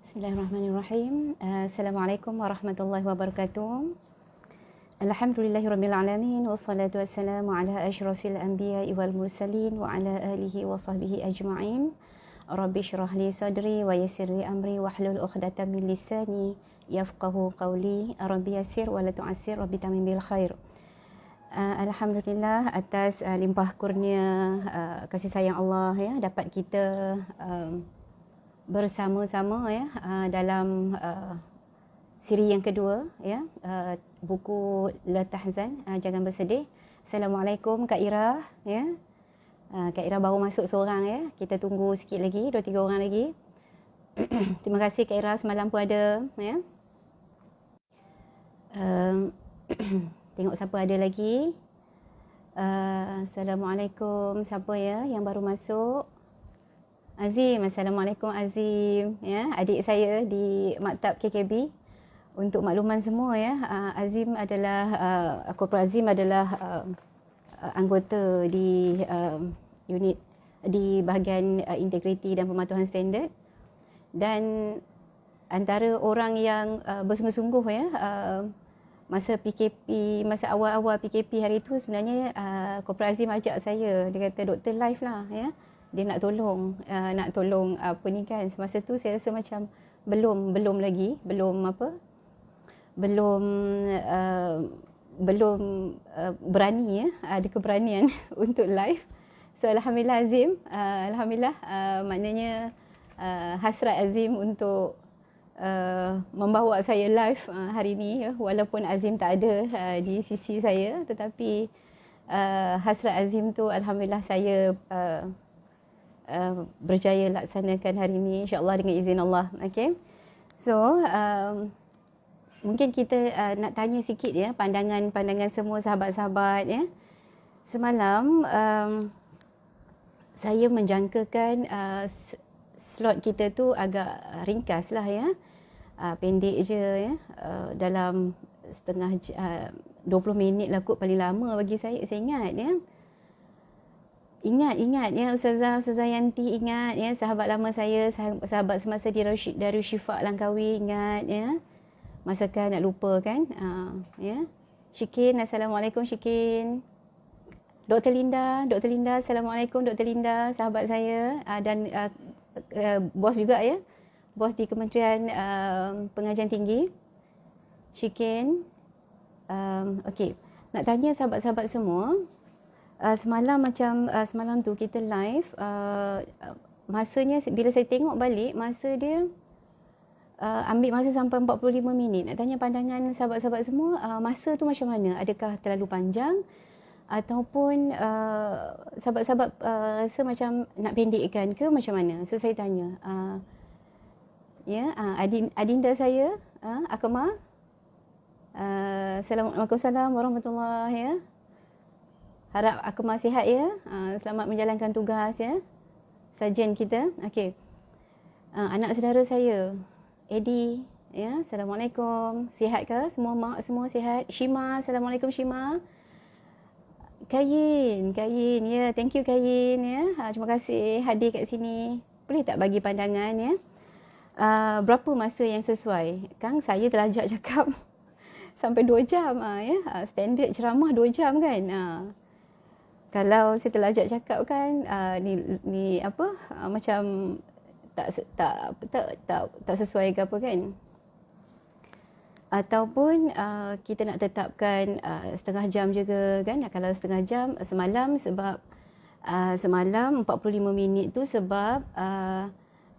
Bismillahirrahmanirrahim. Assalamualaikum warahmatullahi wabarakatuh. Alhamdulillahirabbil alamin wassalatu wassalamu ala asyrafil anbiya'i wal mursalin wa ala alihi wa sahbihi ajma'in. Rabbi shrah li sadri wa yassir li amri wahlul 'uqdatam min lisani yafqahu qawli. Rabbi yassir wa la tu'assir, rabbi tamim bil khair. Alhamdulillah atas limpah kurnia kasih sayang Allah ya, dapat kita bersama-sama ya dalam siri yang kedua ya, buku La Tahzan, jangan bersedih. Assalamualaikum Kak Ira ya. Kak Ira baru masuk seorang ya. Kita tunggu sikit lagi, 2-3 orang lagi. Terima kasih Kak Ira, semalam pun ada ya. Tengok siapa ada lagi. Assalamualaikum, siapa ya yang baru masuk? Azim, Assalamualaikum Azim ya, adik saya di Maktab KKB. Untuk makluman semua ya, Azim adalah Kopral Azim adalah anggota di unit di bahagian integriti dan pematuhan standard, dan antara orang yang bersungguh-sungguh ya masa PKP, masa awal-awal PKP hari tu sebenarnya Kopral Azim ajak saya, dia kata doktor live lah ya. Dia nak tolong apa ni kan. Semasa tu saya rasa macam belum berani ya, ada keberanian untuk live. So alhamdulillah Azim, alhamdulillah maknanya hasrat Azim untuk membawa saya live hari ni ya, walaupun Azim tak ada di sisi saya, tetapi hasrat Azim tu alhamdulillah saya berjaya laksanakan hari ini insya-Allah dengan izin Allah. Okey. So mungkin kita nak tanya sikit ya pandangan semua sahabat-sahabat ya. Semalam saya menjangkakan slot kita tu agak ringkas lah ya. Pendek je ya. Dalam 20 minit lah kot paling lama bagi saya ingat ya. Ingat ya Ustazah Yanti, ingat ya sahabat lama saya, sahabat semasa di Darul Syifa Langkawi, ingat ya. Masakan nak lupa kan? Ya. Syikin, Assalamualaikum Syikin. Dr. Linda, Assalamualaikum Dr. Linda, sahabat saya dan bos juga ya. Bos di Kementerian Pengajian Tinggi. Syikin. Okey. Nak tanya sahabat-sahabat semua, semalam semalam tu kita live, masanya bila saya tengok balik masa dia ambil masa sampai 45 minit. Nak tanya pandangan sahabat-sahabat semua, masa tu macam mana? Adakah terlalu panjang ataupun sahabat-sahabat rasa macam nak pendekkan ke macam mana? So saya tanya ya, adinda saya Akmal. Assalamualaikum warahmatullahi ya. Harap Akmal sihat ya. Selamat menjalankan tugas ya. Sarjan kita. Okey. Anak saudara saya, Eddie ya. Assalamualaikum. Sihat ke? Semua mak semua sihat. Shima, Assalamualaikum Shima. Kayin ya. Thank you Kayin ya. Terima kasih hadir kat sini. Boleh tak bagi pandangan ya? Berapa masa yang sesuai? Kang, saya terlajak cakap sampai 2 jam ya. Standard ceramah 2 jam kan. Kalau saya terlajak cakap kan ni apa macam tak sesuai ke apa kan, ataupun kita nak tetapkan setengah jam juga kan. Kalau setengah jam semalam, sebab semalam 45 minit tu sebab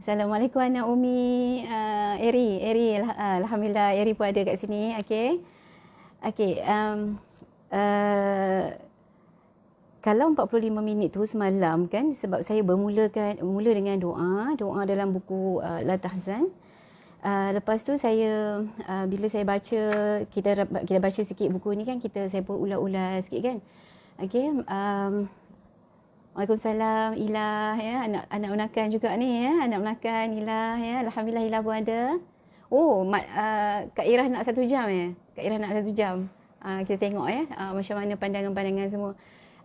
Assalamualaikum Anak Umi, Eri alhamdulillah Eri pun ada kat sini. Okey kalau 45 minit tu semalam kan, sebab saya mula dengan doa dalam buku La Tahzan. Lepas tu saya bila saya baca, kita baca sikit buku ni kan, saya pun ulas-ulas sikit kan. Okey, Waalaikumsalam Ilah ya, anak menakan juga ni ya, anak menakan Ilah ya. Alhamdulillah Ilah pun ada. Oh, Kak Irah nak 1 jam ya. Kak Irah nak 1 jam. Kita tengok ya macam mana pandangan-pandangan semua.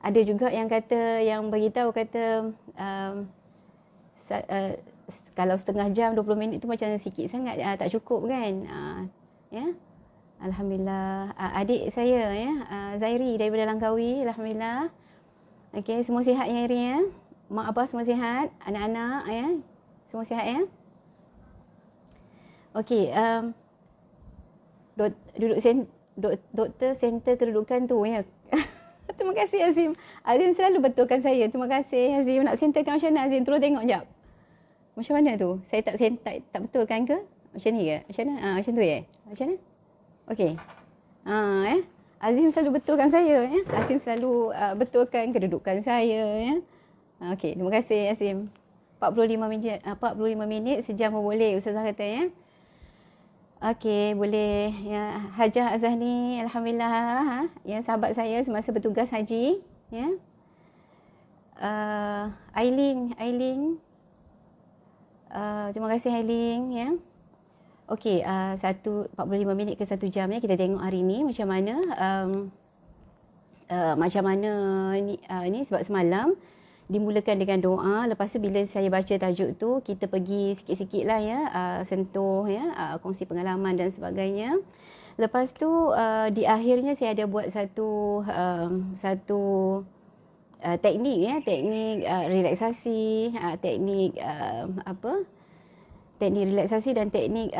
Ada juga yang kata, yang beritahu kata kalau setengah jam 20 minit tu macam sikit sangat, tak cukup kan. Ya. Alhamdulillah. Adik saya ya, Zairi daripada Langkawi, alhamdulillah. Okey, semua sihat ya Zairi ya. Mak abah semua sihat, anak-anak ya. Semua sihat ya. Okey, doktor center kedudukan tu ya. Terima kasih Azim. Azim selalu betulkan saya. Terima kasih Azim. Nak centerkan macam mana Azim? Tolong tengok jap. Macam mana tu? Saya tak betulkan ke? Macam ni ke? Macam mana? Macam tu ya? Macam mana? Okey. Azim selalu betulkan saya ya. Azim selalu betulkan kedudukan saya ya. Okey, terima kasih Azim. 45 minit sejam pun boleh Ustazah kata ya. Okey, boleh ya. Hajah Azahni, alhamdulillah ya, sahabat saya semasa bertugas haji ya. Aileen, terima kasih Aileen ya. Okey, 45 minit ke 1 jam ya, kita tengok hari ni macam mana ni sebab semalam dimulakan dengan doa. Lepas tu bila saya baca tajuk tu, kita pergi sikit-sikit lah ya, sentuh ya, kongsi pengalaman dan sebagainya. Lepas tu di akhirnya saya ada buat satu teknik ya, teknik relaksasi, teknik teknik relaksasi dan teknik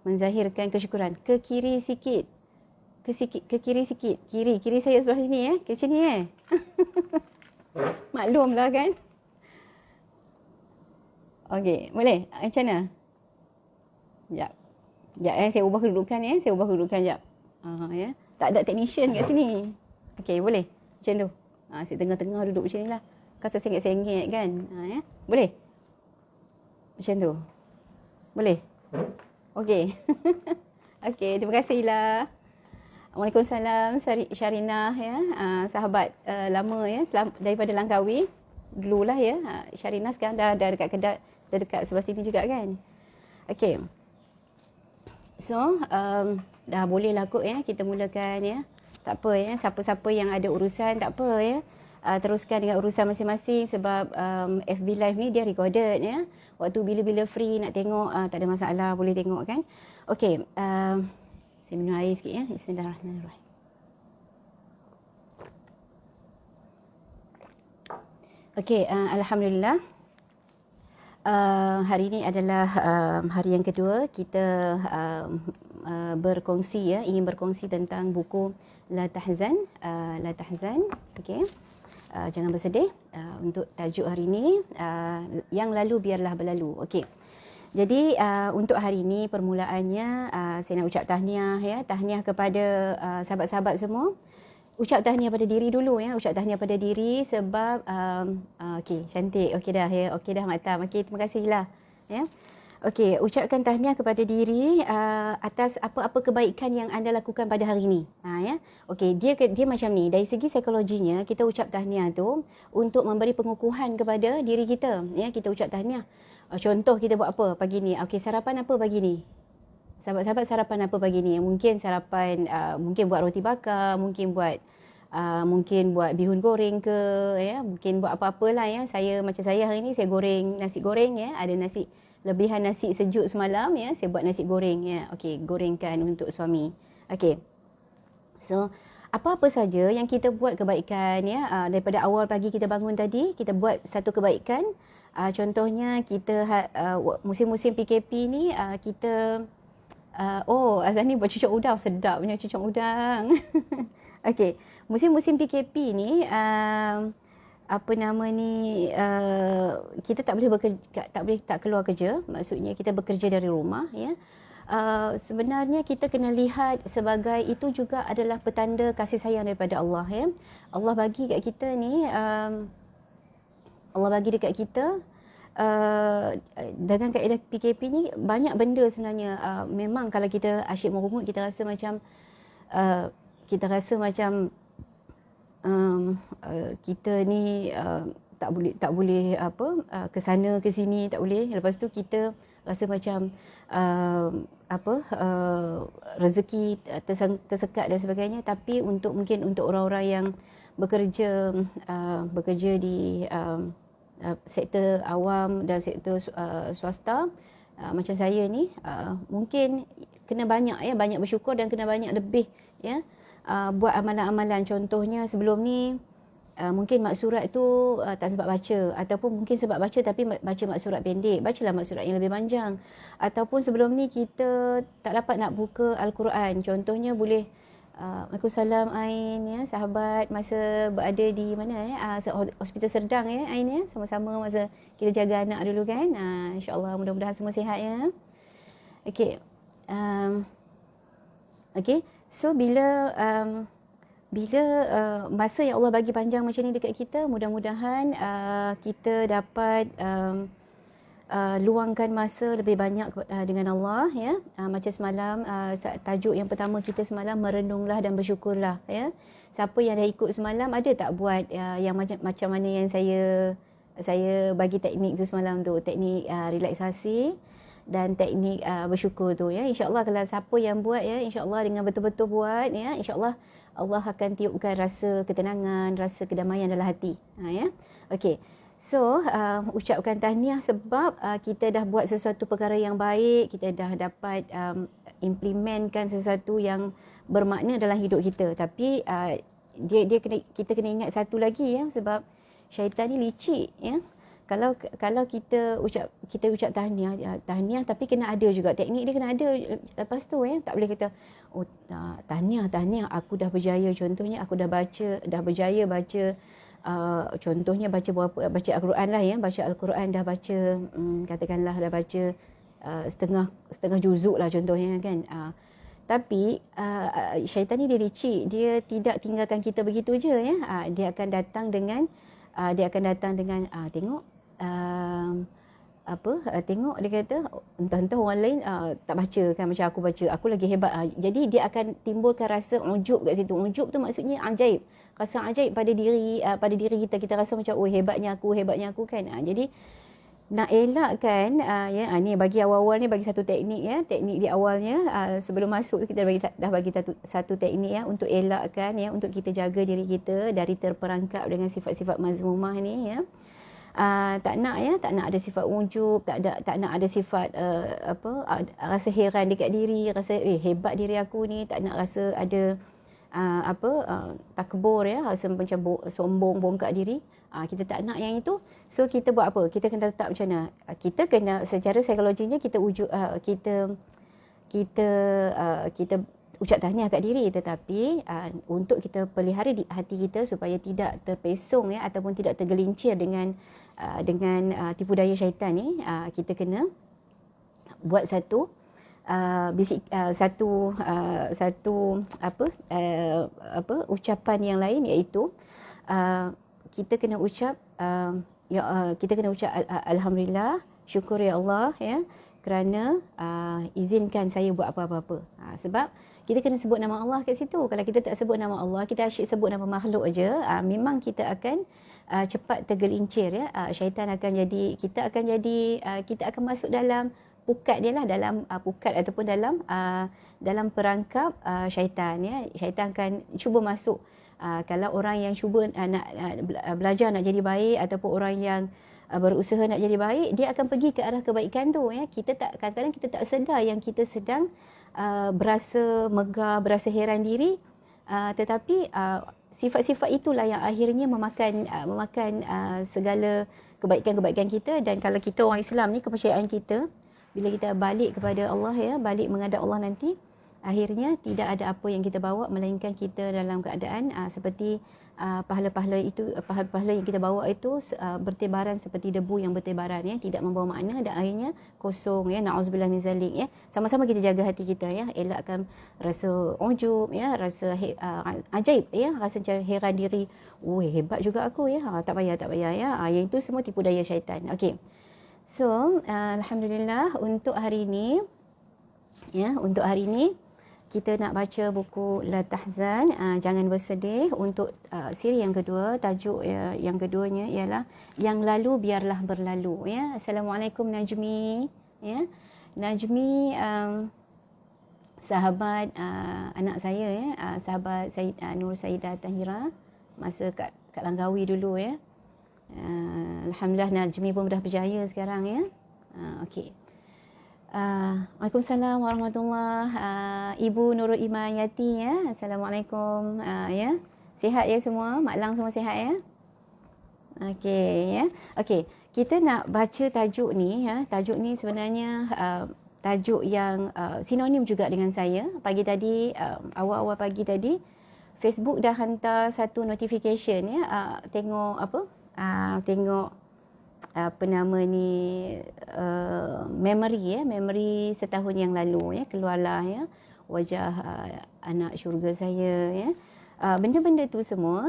menzahirkan kesyukuran. Ke kiri sikit. Ke kiri sikit. Kiri saya sebelah sini ya. Ke sini ya. Maklumlah kan. Okey, boleh? Macam mana? Sekejap. Saya ubah kedudukan ya. Sekejap. Ya. Tak ada technician kat sini. Okey, boleh? Macam tu. Saya tengah-tengah duduk macam ni lah. Kata sengit-sengit kan. Ya. Boleh? Macam tu. Boleh? Okey. Okey, terima kasih lah. Waalaikumsalam Syarinah ya, sahabat lama ya, daripada Langkawi dululah ya. Syarinah sekarang dah dekat Kedah, dah dekat sebelah sini juga kan. Okey. So, dah boleh lah kot ya, kita mulakan ya. Tak apa ya, siapa-siapa yang ada urusan tak apa ya. Teruskan dengan urusan masing-masing sebab FB Live ni dia recorded ya. Waktu bila-bila free nak tengok tak ada masalah, boleh tengok kan. Okey, saya minum air sikit ya. Bismillahirrahmanirrahim. Okey, alhamdulillah. Hari ini adalah hari yang kedua kita berkongsi ya, ingin berkongsi tentang buku La Tahzan. Okey. Jangan bersedih. Untuk tajuk hari ini, yang lalu biarlah berlalu. Okey. Jadi untuk hari ini permulaannya saya nak ucap tahniah ya, tahniah kepada sahabat-sahabat semua. Ucap tahniah pada diri dulu ya, ucap tahniah pada diri sebab okey, cantik. Okey dah ya, okey dah Maktam. Okey, terima kasihlah ya. Okey, ucapkan tahniah kepada diri atas apa-apa kebaikan yang anda lakukan pada hari ini. Ya. Okey, dia macam ni. Dari segi psikologinya, kita ucap tahniah tu untuk memberi pengukuhan kepada diri kita. Ya, kita ucap tahniah. Contoh kita buat apa pagi ni? Okey, sarapan apa pagi ni? Sahabat-sahabat, sarapan apa pagi ni? Mungkin sarapan, mungkin buat roti bakar, mungkin buat bihun goreng ke, ya, mungkin buat apa-apalah ya. Macam saya hari ni saya goreng nasi goreng ya, ada lebihan nasi sejuk semalam ya, saya buat nasi goreng ya. Okey, gorengkan untuk suami. Okey. So, apa-apa saja yang kita buat kebaikan ya, daripada awal pagi kita bangun tadi, kita buat satu kebaikan. Contohnya kita musim-musim PKP ni kita Azani buat cucuk udang, sedap punya cucuk udang. Okey, musim-musim PKP ni kita tak boleh tak keluar kerja, maksudnya kita bekerja dari rumah ya. Sebenarnya kita kena lihat sebagai itu juga adalah petanda kasih sayang daripada Allah ya. Allah bagi kat kita ni Allah bagi dekat kita dengan kaedah PKP ni banyak benda sebenarnya. Memang kalau kita asyik merungut, kita rasa macam kita ni tak boleh ke sana ke sini, tak boleh. Lepas tu kita rasa macam rezeki tersekat dan sebagainya. Tapi mungkin untuk orang-orang yang bekerja di sektor awam dan sektor swasta, macam saya ni, mungkin kena banyak ya, banyak bersyukur dan kena banyak lebih ya, buat amalan-amalan. Contohnya sebelum ni mungkin mak surat tu tak sempat baca, ataupun mungkin sempat baca tapi baca mak surat pendek. Bacalah mak surat yang lebih panjang. Ataupun sebelum ni kita tak dapat nak buka Al-Quran. Contohnya boleh Waalaikumsalam Ain ya, sahabat masa berada di mana ya, Hospital Serdang ya Ain ya, sama-sama masa kita jaga anak dulu kan. InsyaAllah mudah-mudahan semua sihat ya. Okey. Okey. So bila masa yang Allah bagi panjang macam ni dekat kita, mudah-mudahan kita dapat luangkan masa lebih banyak dengan Allah ya. Macam semalam tajuk yang pertama kita semalam, merenunglah dan bersyukurlah ya. Siapa yang dah ikut semalam, ada tak buat yang macam mana yang saya bagi teknik tu semalam tu, teknik relaksasi dan teknik bersyukur tu ya. InsyaAllah kalau siapa yang buat ya, InsyaAllah dengan betul-betul buat ya, InsyaAllah Allah akan tiupkan rasa ketenangan, rasa kedamaian dalam hati. Ya. Okey. So, ucapkan tahniah sebab kita dah buat sesuatu perkara yang baik, kita dah dapat implementkan sesuatu yang bermakna dalam hidup kita. Tapi kita kena ingat satu lagi ya, sebab syaitan ni licik ya. Kalau kita ucap tahniah tapi kena ada juga teknik dia, kena ada lepas tu ya. Tak boleh kata oh tahniah aku dah berjaya, contohnya aku dah berjaya baca contohnya baca Al-Quran lah ya, baca Al-Quran dah baca katakanlah dah baca setengah juzuk lah contohnya kan. Tapi syaitan ni dia licik, dia tidak tinggalkan kita begitu je ya. Dia akan datang dengan tengok tengok dia kata entah-entah orang lain tak baca kan macam aku baca, aku lagi hebat. Jadi dia akan timbulkan rasa ujub kat situ. Ujub tu maksudnya ajaib, rasa ajaib pada diri kita rasa macam oh hebatnya aku kan. Jadi nak elakkan ni bagi awal-awal ni, bagi satu teknik ya, teknik di awalnya sebelum masuk kita dah bagi satu teknik ya untuk elakkan ya, untuk kita jaga diri kita dari terperangkap dengan sifat-sifat mazmumah ni ya. Tak nak ada sifat ujub, tak nak ada sifat rasa heran dekat diri, rasa hebat diri aku ni, tak nak rasa ada takbur ya, rasa macam sombong, bongkak diri. Kita tak nak yang itu. So kita buat apa? Kita kena letak macam mana? Kita kena secara psikologinya kita ucap tahniah kat diri, tetapi untuk kita pelihara di hati kita supaya tidak terpesong ya, ataupun tidak tergelincir dengan tipu daya syaitan ni, kita kena buat satu ucapan yang lain, iaitu kita kena ucap alhamdulillah, syukur ya Allah ya, kerana izinkan saya buat apa-apa. Sebab kita kena sebut nama Allah kat situ. Kalau kita tak sebut nama Allah, kita asyik sebut nama makhluk aja, memang kita akan cepat tergelincir ya. Syaitan akan jadi, kita akan masuk dalam pukat dia lah, dalam pukat ataupun dalam perangkap syaitan ya. Syaitan akan cuba masuk. Kalau orang yang cuba nak belajar nak jadi baik, ataupun orang yang berusaha nak jadi baik, dia akan pergi ke arah kebaikan tu ya. Kadang-kadang kita tak sedar yang kita sedang berasa megah, berasa heran diri, tetapi sifat-sifat itulah yang akhirnya memakan segala kebaikan-kebaikan kita. Dan kalau kita orang Islam ni, kepercayaan kita bila kita balik kepada Allah ya, balik menghadap Allah nanti, akhirnya tidak ada apa yang kita bawa melainkan kita dalam keadaan seperti pahala-pahala yang kita bawa itu bertebaran seperti debu yang bertebaran ya, tidak membawa makna dan akhirnya kosong ya. Na'udzubillah min zalik ya. Sama-sama kita jaga hati kita ya, elakkan rasa ujub ya, rasa ajaib ya, rasa heran diri, hebat juga aku ya. Tak payah ya. Yang itu semua tipu daya syaitan. Okey. So, alhamdulillah untuk hari ini kita nak baca buku La Tahzan, Jangan Bersedih, untuk siri yang kedua. Tajuk yang keduanya ialah Yang Lalu Biarlah Berlalu ya. Assalamualaikum Najmi ya. Najmi sahabat anak saya ya, sahabat Nur Saidah Tahira masa kat Langkawi dulu ya. Alhamdulillah Najmi pun dah berjaya sekarang ya. Okey. Waalaikumsalam warahmatullahi. Ibu Nurul Iman Yati ya. Assalamualaikum ya. Sihat ya semua? Mak Lang semua sihat ya? Okey ya. Okey, kita nak baca tajuk ni ya. Tajuk ni sebenarnya tajuk yang sinonim juga dengan saya. Pagi tadi awal-awal pagi tadi Facebook dah hantar satu notification ya. Tengok apa? Tengok apa nama ni memory ya, memory setahun yang lalu ya, keluarlah ya wajah anak syurga saya ya. Benda-benda tu semua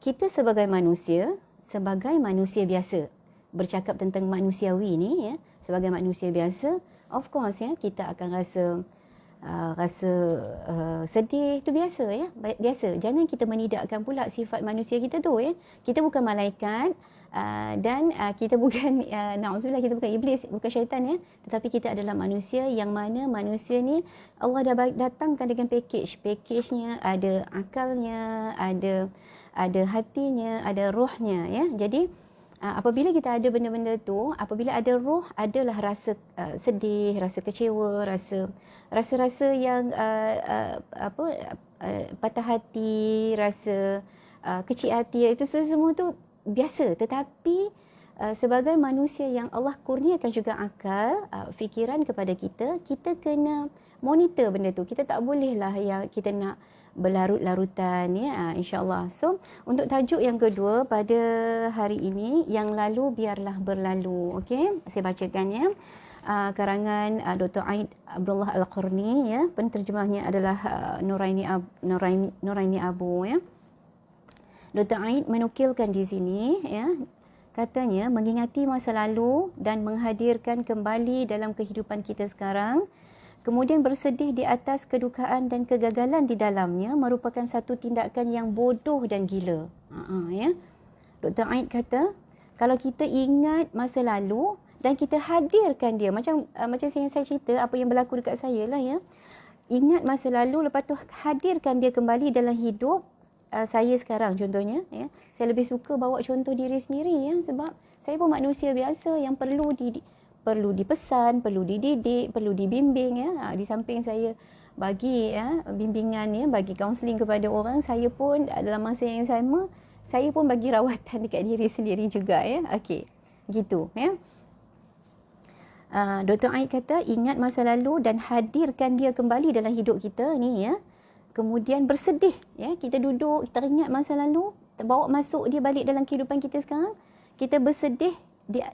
kita sebagai manusia biasa bercakap tentang manusiawi ni ya, sebagai manusia biasa, of course ya, kita akan rasa sedih, tu biasa ya, biasa. Jangan kita menidakkan pula sifat manusia kita tu ya. Kita bukan malaikat dan kita bukan na'udzubillah, kita bukan iblis, bukan syaitan ya, tetapi kita adalah manusia yang mana manusia ni Allah dah datangkan dengan package-nya, ada akalnya, ada hatinya, ada rohnya ya. Jadi apabila kita ada benda-benda tu, apabila ada roh, adalah rasa sedih, rasa kecewa, rasa yang patah hati, rasa kecil hati, itu semua tu biasa. Tetapi sebagai manusia yang Allah kurniakan juga akal, fikiran kepada kita, kita kena monitor benda tu. Kita tak bolehlah yang kita nak berlarut-larutan ya, insya-Allah. So untuk tajuk yang kedua pada hari ini, yang lalu biarlah berlalu. Okey, saya bacakan ya. Karangan Dr. Aid Abdullah Al-Qurni ya, penterjemahnya adalah Nuraini Abu ya. Dr. Aid menukilkan di sini ya, katanya mengingati masa lalu dan menghadirkan kembali dalam kehidupan kita sekarang, kemudian bersedih di atas kedukaan dan kegagalan di dalamnya merupakan satu tindakan yang bodoh dan gila. Ya. Dr. Aid kata, kalau kita ingat masa lalu dan kita hadirkan dia, macam yang saya cerita apa yang berlaku dekat saya lah ya. Ingat masa lalu, lepas tu hadirkan dia kembali dalam hidup saya sekarang contohnya ya. Saya lebih suka bawa contoh diri sendiri ya, sebab saya pun manusia biasa yang perlu dipesan, perlu dididik, perlu dibimbing ya. Di samping saya bagi ya bimbingan ya, bagi kaunseling kepada orang, saya pun dalam masa yang sama saya pun bagi rawatan dekat diri sendiri juga ya. Okey. Gitu ya. Dr. Aid kata ingat masa lalu dan hadirkan dia kembali dalam hidup kita ni ya. Kemudian bersedih ya, kita duduk, kita ingat masa lalu, bawa masuk dia balik dalam kehidupan kita sekarang. Kita bersedih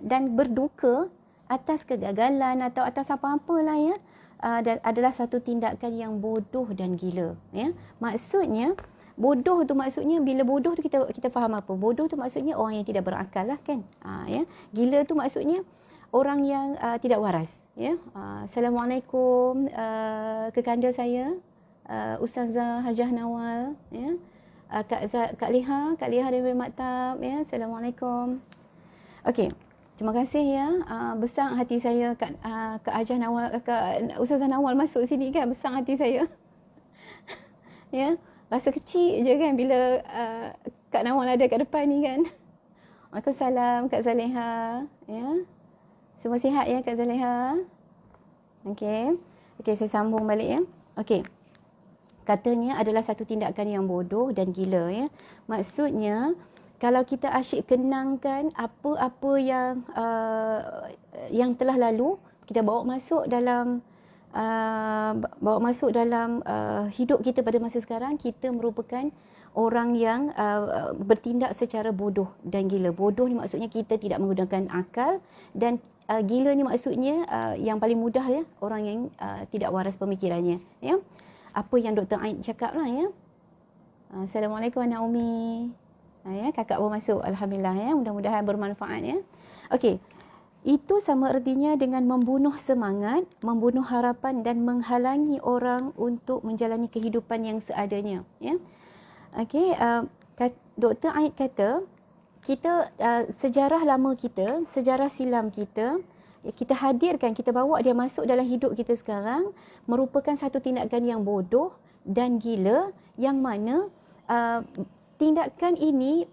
dan berduka atas kegagalan atau atas apa-apalah ya, adalah suatu tindakan yang bodoh dan gila ya. Maksudnya bodoh tu maksudnya, bila bodoh tu kita faham apa? Bodoh tu maksudnya orang yang tidak berakal lah kan. Ya. Gila tu maksudnya orang yang tidak waras ya. Assalamualaikum kekanda saya Ustazah Hajah Nawal ya. Kak Liha daripada Maktab ya. Assalamualaikum. Okey. Terima kasih ya. Besar hati saya Kak Hajah Nawal, Kak Ustazah Nawal masuk sini kan, besar hati saya. Ya, rasa kecil je kan bila Kak Nawal ada kat depan ni kan. Waalaikumsalam Kak Zaleha ya. Semua sihat ya Kak Zaleha? Okey. Okey, saya sambung balik ya. Okey. Katanya adalah satu tindakan yang bodoh dan gila ya. Maksudnya kalau kita asyik kenangkan apa-apa yang telah lalu, kita bawa masuk dalam hidup kita pada masa sekarang, kita merupakan orang yang bertindak secara bodoh dan gila. Bodoh ni maksudnya kita tidak menggunakan akal, dan gila ni maksudnya yang paling mudah ya, orang yang tidak waras pemikirannya ya. Apa yang Dr. Aid cakap lah ya. Assalamualaikum Anak Umi. Ya, kakak pun masuk. Alhamdulillah ya. Mudah-mudahan bermanfaat ya. Okey. Itu sama artinya dengan membunuh semangat, membunuh harapan dan menghalangi orang untuk menjalani kehidupan yang seadanya ya. Okey, Dr. Aid kata kita sejarah lama kita, sejarah silam kita, kita hadirkan, kita bawa dia masuk dalam hidup kita sekarang, merupakan satu tindakan yang bodoh dan gila, yang mana tindakan ini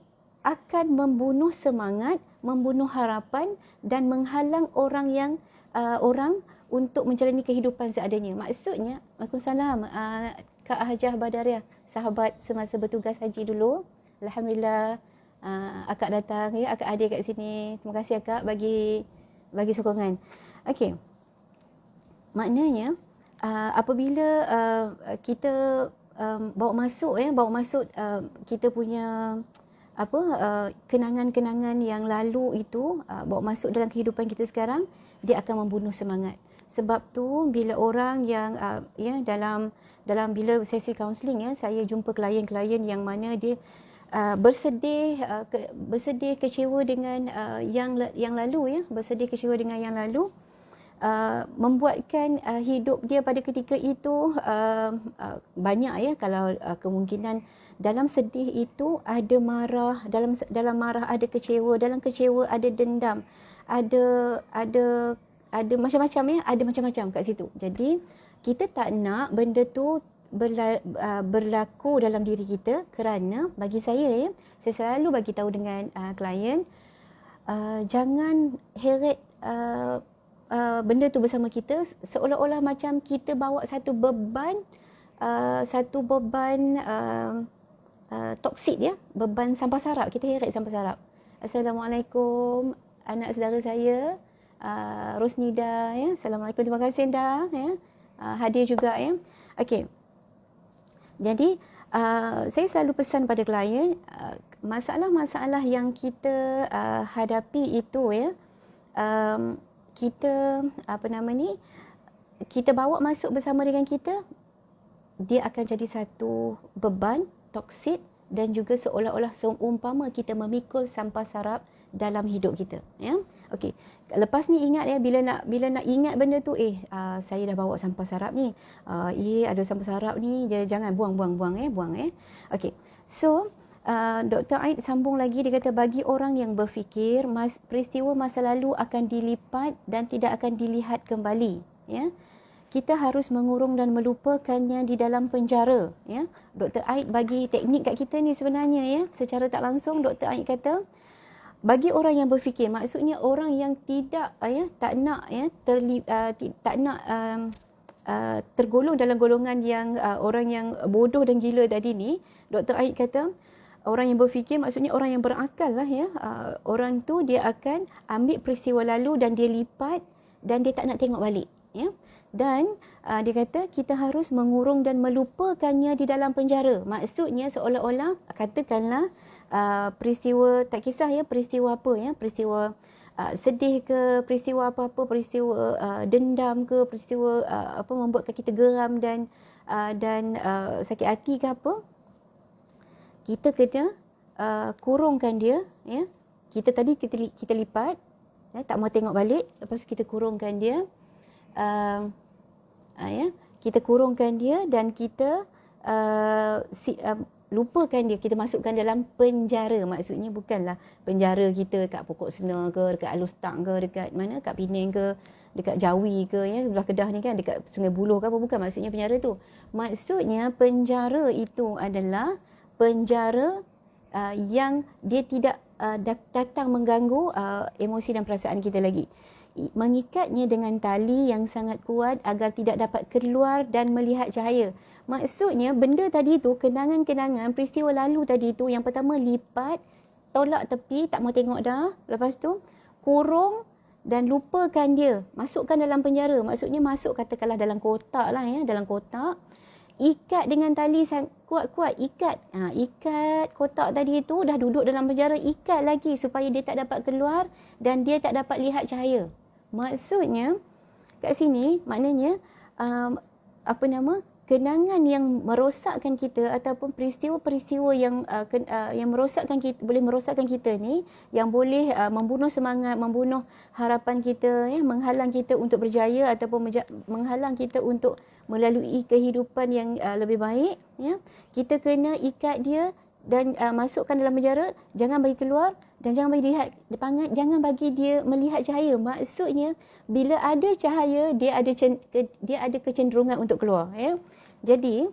akan membunuh semangat, membunuh harapan dan menghalang orang untuk menjalani kehidupan seadanya. Maksudnya, Waalaikumsalam, Kak Hajah Badariah, sahabat semasa bertugas haji dulu. Alhamdulillah, akak datang, ya, akak hadir kat sini. Terima kasih akak bagi sokongan. Okey. Maknanya apabila kita bawa masuk kita punya kenangan-kenangan yang lalu itu bawa masuk dalam kehidupan kita sekarang, dia akan membunuh semangat. Sebab tu bila orang yang dalam bila sesi kaunseling, saya jumpa klien-klien yang mana dia bersedih kecewa dengan yang lalu, bersedih kecewa dengan yang lalu, membuatkan hidup dia pada ketika itu banyak, kalau kemungkinan dalam sedih itu ada marah, dalam marah ada kecewa, dalam kecewa ada dendam, ada macam-macam, ada macam-macam kat situ. Jadi kita tak nak benda tu berlaku dalam diri kita, kerana bagi saya selalu bagi tahu dengan klien, jangan heret benda tu bersama kita seolah-olah macam kita bawa satu beban toksik, beban sampah sarap, kita heret sampah sarap. Assalamualaikum anak saudara saya Rosnida, Assalamualaikum, terima kasih dah hadir juga, Okey. Jadi saya selalu pesan pada klien, masalah-masalah yang kita hadapi itu, kita kita bawa masuk bersama dengan kita, dia akan jadi satu beban toksik dan juga seolah-olah seumpama kita memikul sampah sarap dalam hidup kita, Okey. Lepas ni ingat, bila nak ingat benda tu, saya dah bawa sampah sarap ni, ada sampah sarap ni, jangan buang. Okey. So Dr. Aid sambung lagi, dia kata bagi orang yang berfikir peristiwa masa lalu akan dilipat dan tidak akan dilihat kembali, kita harus mengurung dan melupakannya di dalam penjara, Dr. Aid bagi teknik kat kita ni sebenarnya, secara tak langsung Dr. Aid kata bagi orang yang berfikir, maksudnya orang yang tidak tak nak tergolong dalam golongan yang orang yang bodoh dan gila tadi ni. Dr. Aid kata orang yang berfikir maksudnya orang yang berakal lah, orang tu dia akan ambil peristiwa lalu dan dia lipat dan dia tak nak tengok balik, Dan dia kata kita harus mengurung dan melupakannya di dalam penjara. Maksudnya seolah-olah, katakanlah peristiwa, tak kisah peristiwa apa, peristiwa sedih ke, peristiwa apa-apa, peristiwa dendam ke, peristiwa membuatkan kita geram dan sakit hati ke apa, kita kena kurungkan dia, kita lipat, tak mau tengok balik, lepas tu kita kurungkan dia, kita kurungkan dia dan kita lupakan dia, kita masukkan dalam penjara. Maksudnya bukanlah penjara kita kat Pokok Sena ke, dekat Alustang ke, dekat mana, kat Penang ke, dekat Jawi ke, sebelah Kedah ni kan, dekat Sungai Buloh ke apa, bukan maksudnya penjara tu. Maksudnya penjara itu adalah penjara yang dia tidak datang mengganggu emosi dan perasaan kita lagi. Mengikatnya dengan tali yang sangat kuat agar tidak dapat keluar dan melihat cahaya. Maksudnya benda tadi tu, kenangan-kenangan peristiwa lalu tadi tu, yang pertama lipat, tolak tepi, tak mau tengok dah. Lepas tu kurung dan lupakan dia, masukkan dalam penjara. Maksudnya masuk katakanlah dalam kotak lah, dalam kotak, ikat dengan tali kuat-kuat, ikat kotak tadi tu, dah duduk dalam penjara, ikat lagi supaya dia tak dapat keluar dan dia tak dapat lihat cahaya. Maksudnya kat sini maknanya kenangan yang merosakkan kita ataupun peristiwa-peristiwa yang merosakkan kita, boleh merosakkan kita ni, yang boleh membunuh semangat, membunuh harapan kita, menghalang kita untuk berjaya ataupun menghalang kita untuk melalui kehidupan yang lebih baik, kita kena ikat dia dan masukkan dalam penjara, jangan bagi keluar dan jangan bagi lihat, jangan bagi dia melihat cahaya. Maksudnya bila ada cahaya, dia ada kecenderungan untuk keluar, Jadi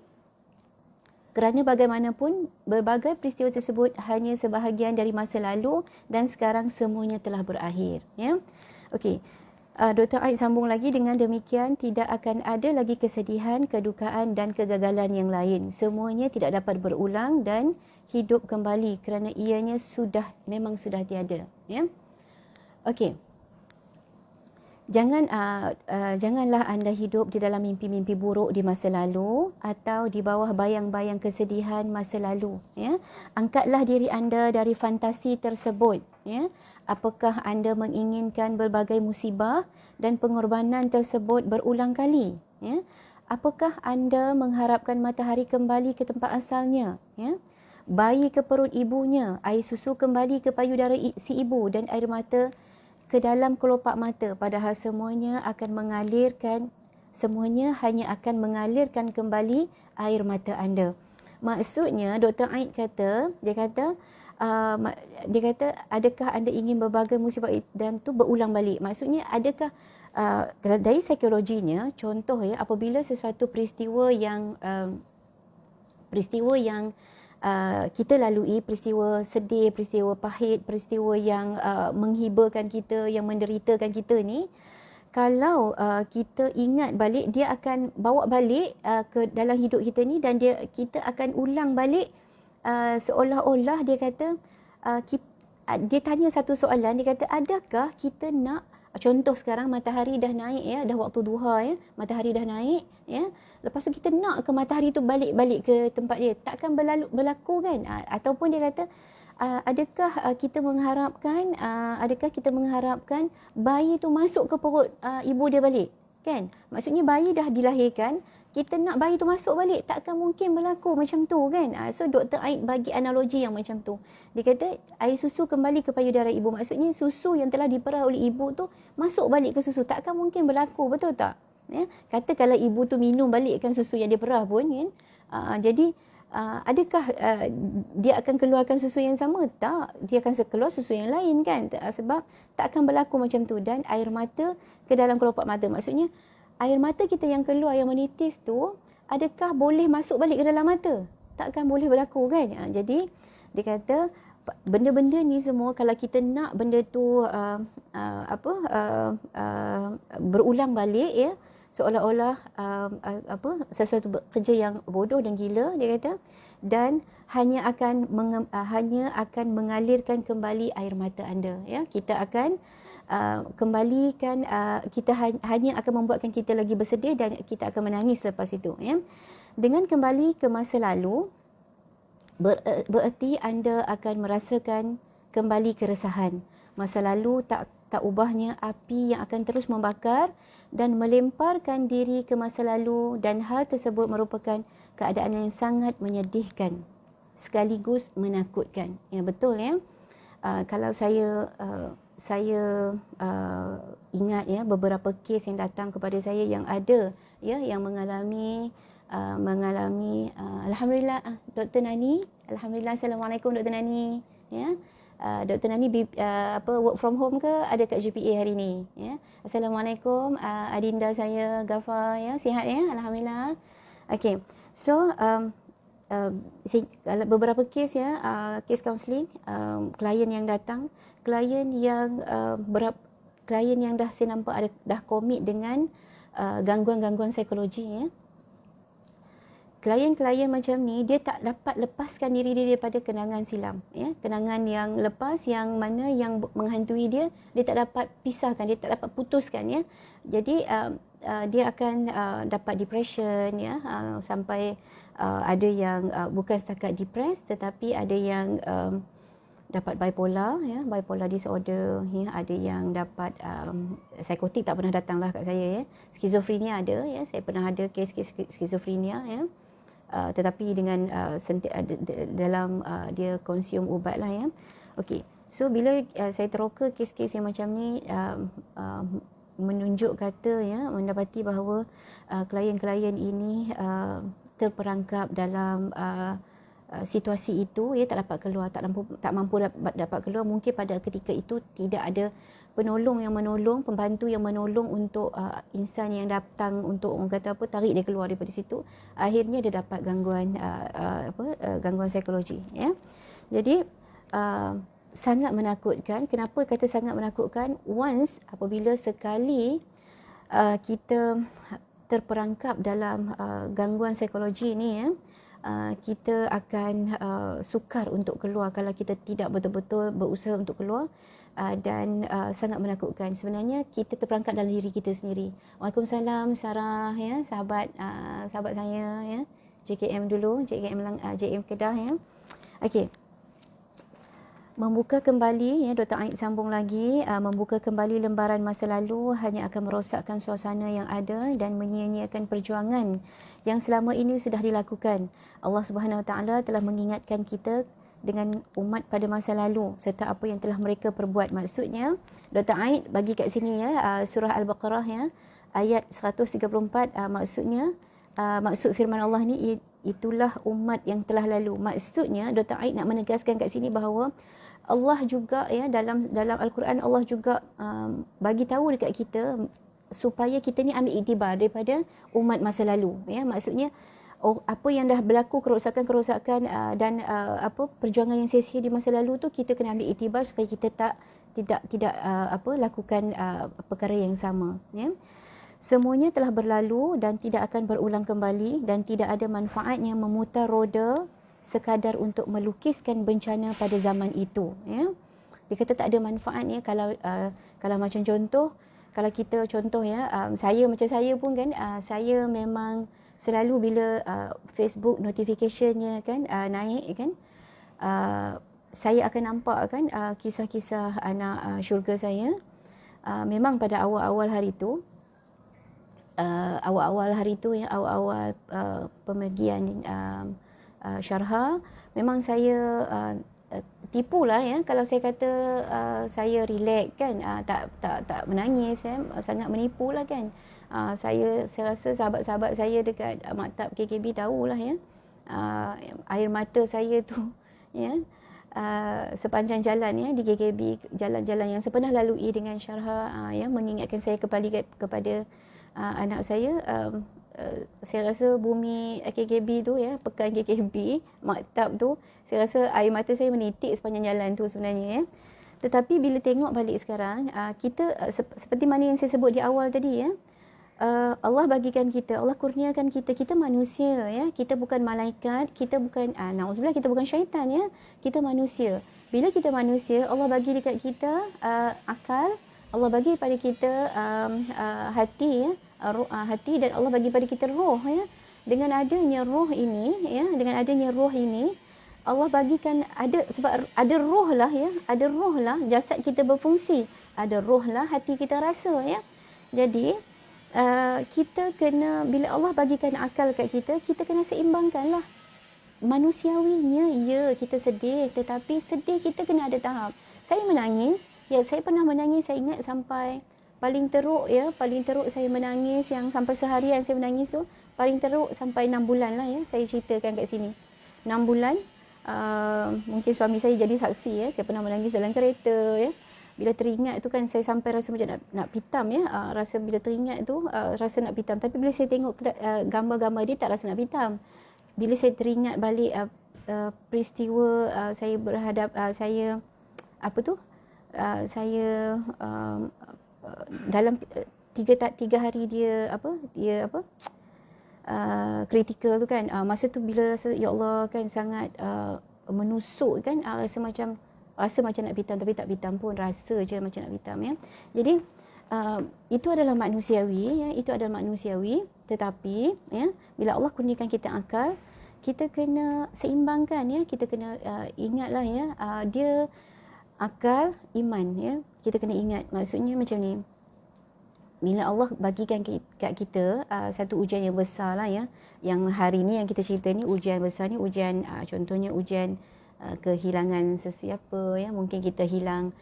Kerana bagaimanapun, berbagai peristiwa tersebut hanya sebahagian dari masa lalu dan sekarang semuanya telah berakhir. Ya? Okey. Dr. Aid sambung lagi, dengan demikian tidak akan ada lagi kesedihan, kedukaan dan kegagalan yang lain. Semuanya tidak dapat berulang dan hidup kembali kerana ianya memang sudah tiada. Ya? Okey. Janganlah anda hidup di dalam mimpi-mimpi buruk di masa lalu atau di bawah bayang-bayang kesedihan masa lalu. Ya? Angkatlah diri anda dari fantasi tersebut. Ya? Apakah anda menginginkan berbagai musibah dan pengorbanan tersebut berulang kali? Ya? Apakah anda mengharapkan matahari kembali ke tempat asalnya? Ya? Bayi ke perut ibunya, air susu kembali ke payudara si ibu dan air mata ke dalam kelopak mata, padahal semuanya hanya akan mengalirkan kembali air mata anda. Maksudnya Dr. Aid kata, dia kata adakah anda ingin berbagai musibah dan tu berulang balik? Maksudnya adakah dari psikologinya, contoh ya, apabila sesuatu peristiwa yang kita lalui, peristiwa sedih, peristiwa pahit, peristiwa yang menghiburkan kita, yang menderitakan kita ni, kalau kita ingat balik, dia akan bawa balik ke dalam hidup kita ni, dan kita akan ulang balik seolah-olah dia kata dia tanya satu soalan, dia kata adakah kita nak, contoh sekarang matahari dah naik ya, dah waktu duha ya, matahari dah naik ya. Lepas tu kita nak ke matahari tu balik ke tempat dia, takkan berlaku kan? Ataupun dia kata adakah kita mengharapkan bayi tu masuk ke perut ibu dia balik, kan? Maksudnya bayi dah dilahirkan, kita nak bayi tu masuk balik, takkan mungkin berlaku macam tu kan? So Dr. Aid bagi analogi yang macam tu. Dia kata air susu kembali ke payudara ibu, maksudnya susu yang telah diperah oleh ibu tu masuk balik ke susu, takkan mungkin berlaku, betul tak? Ya, kata kalau ibu tu minum balikkan susu yang dia perah pun kan, jadi adakah dia akan keluarkan susu yang sama? Tak, dia akan keluar susu yang lain kan, sebab tak akan berlaku macam tu. Dan air mata ke dalam kelopak mata, maksudnya air mata kita yang keluar, yang menitis tu, adakah boleh masuk balik ke dalam mata? Takkan boleh berlaku kan. Jadi dia kata benda-benda ni semua, kalau kita nak benda tu berulang balik ya, seolah-olah sesuatu kerja yang bodoh dan gila, dia kata, dan hanya akan mengalirkan kembali air mata anda ya. Kita akan kembalikan, kita hanya akan membuatkan kita lagi bersedih dan kita akan menangis lepas itu ya. Dengan kembali ke masa lalu, bererti anda akan merasakan kembali keresahan. Masa lalu tak ubahnya api yang akan terus membakar dan melemparkan diri ke masa lalu, dan hal tersebut merupakan keadaan yang sangat menyedihkan sekaligus menakutkan. Ya, betul ya. Kalau saya ingat ya beberapa kes yang datang kepada saya yang ada ya, yang mengalami alhamdulillah Dr. Nani, alhamdulillah, assalamualaikum Dr. Nani ya. Dr. Nani work from home ke ada kat JPA hari ni ya. Assalamualaikum adinda saya Gafar ya, sihat ya, alhamdulillah. Okey. So beberapa kes ya, kes counselling, klien yang datang, klien yang dah saya nampak dah komit dengan gangguan-gangguan psikologi ya. Klien-klien macam ni, dia tak dapat lepaskan diri dia daripada kenangan silam ya. Kenangan yang lepas, yang mana yang menghantui dia tak dapat pisahkan, dia tak dapat putuskan ya. Jadi dia akan dapat depression ya, sampai ada yang bukan setakat depres, tetapi ada yang dapat bipolar ya, bipolar disorder ya, ada yang dapat psikotik tak pernah datanglah kat saya ya. Skizofrenia ada ya, saya pernah ada kes-kes skizofrenia ya. Tetapi dengan dalam dia konsum ubat lah ya. Okey. So bila saya teroka kes-kes yang macam ni, menunjuk kata ya, mendapati bahawa klien-klien ini terperangkap dalam situasi itu, tak dapat keluar, tak mampu dapat keluar, mungkin pada ketika itu tidak ada penolong yang menolong, pembantu yang menolong untuk insan yang datang untuk orang kata apa, tarik dia keluar daripada situ. Akhirnya dia dapat gangguan gangguan psikologi, ya. Jadi sangat menakutkan. Kenapa kata sangat menakutkan? Once, apabila sekali kita terperangkap dalam gangguan psikologi ni, ya, kita akan sukar untuk keluar kalau kita tidak betul-betul berusaha untuk keluar, dan sangat menakutkan. Sebenarnya kita terperangkap dalam diri kita sendiri. Waalaikumsalam Sarah, ya, sahabat saya, ya, JKM dulu, JKM Kedah, ya. Okey. Membuka kembali, ya, Dr. Aid sambung lagi, membuka kembali lembaran masa lalu hanya akan merosakkan suasana yang ada dan menyia-nyiakan perjuangan yang selama ini sudah dilakukan. Allah Subhanahu Wa Taala telah mengingatkan kita dengan umat pada masa lalu serta apa yang telah mereka perbuat. Maksudnya, Dr. Aid bagi kat sini, ya, surah Al-Baqarah, ya, ayat 134, maksudnya maksud firman Allah ni, itulah umat yang telah lalu. Maksudnya Dr. Aid nak menegaskan kat sini bahawa Allah juga, ya, dalam Al-Quran Allah juga bagi tahu dekat kita supaya kita ni ambil iktibar daripada umat masa lalu, ya. Maksudnya apa yang dah berlaku, kerosakan dan perjuangan yang sia-sia di masa lalu tu, kita kena ambil iktibar supaya kita tidak lakukan perkara yang sama, ya. Semuanya telah berlalu dan tidak akan berulang kembali, dan tidak ada manfaatnya memutar roda sekadar untuk melukiskan bencana pada zaman itu, ya. Dia kata tak ada manfaatnya kalau macam contoh, kalau kita contoh, ya, macam saya pun kan, saya memang selalu bila Facebook notificationnya kan naik kan, saya akan nampak kan kisah-kisah anak syurga saya. Memang pada awal-awal hari tu, ya, awal-awal pemergian Syarha, memang saya tipulah, ya, kalau saya kata saya relax kan, tak menangis, ya, sangat menipulah kan. Saya rasa sahabat-sahabat saya dekat maktab KKB tahulah, ya, air mata saya tu, ya, sepanjang jalan, ya, di KKB, jalan-jalan yang saya pernah lalui dengan Syarha, ya, mengingatkan saya kembali kepada anak saya. Saya rasa bumi KKB tu, ya, pekan KKB, maktab tu, saya rasa air mata saya menitik sepanjang jalan tu sebenarnya, ya. Tetapi bila tengok balik sekarang, kita seperti mana yang saya sebut di awal tadi, ya, Allah bagikan kita, Allah kurniakan kita manusia, ya, kita bukan malaikat, kita bukan na'udzubillah, kita bukan syaitan, ya, kita manusia. Bila kita manusia, Allah bagi dekat kita akal, Allah bagi pada kita hati, ya, hati, dan Allah bagi pada kita roh, ya. Dengan adanya roh ini, ya, dengan adanya roh ini, Allah bagikan sebab ada roh lah, ya, ada roh lah jasad kita berfungsi, ada roh lah hati kita rasa, ya. Jadi kita kena, bila Allah bagikan akal kat kita kena seimbangkanlah. Manusiawinya, ya, kita sedih, tetapi sedih kita kena ada tahap. Saya menangis, ya, saya pernah menangis, saya ingat sampai paling teruk, ya, paling teruk saya menangis yang sampai seharian saya menangis tu, paling teruk sampai 6 bulan lah, ya, saya ceritakan kat sini. 6 bulan, mungkin suami saya jadi saksi, ya, saya pernah menangis dalam kereta, ya. Bila teringat tu kan, saya sampai rasa macam nak pitam, ya, rasa bila teringat tu rasa nak pitam. Tapi bila saya tengok gambar-gambar dia, tak rasa nak pitam. Bila saya teringat balik peristiwa saya berhadap saya dalam 3 hari dia kritikal tu kan, masa tu bila rasa ya Allah kan sangat menusuk kan, rasa macam nak pitam, tapi tak pitam pun, rasa je macam nak pitam, ya. Jadi itu adalah manusiawi, ya, itu adalah manusiawi. Tetapi, ya, bila Allah kurniakan kita akal, kita kena seimbangkan, ya, kita kena ingatlah, ya, dia akal, iman, ya, kita kena ingat. Maksudnya macam ni, bila Allah bagikan kat kita satu ujian yang besar lah, ya, yang hari ni yang kita cerita ni, ujian besar ni, ujian contohnya ujian kehilangan sesiapa, ya, mungkin kita hilang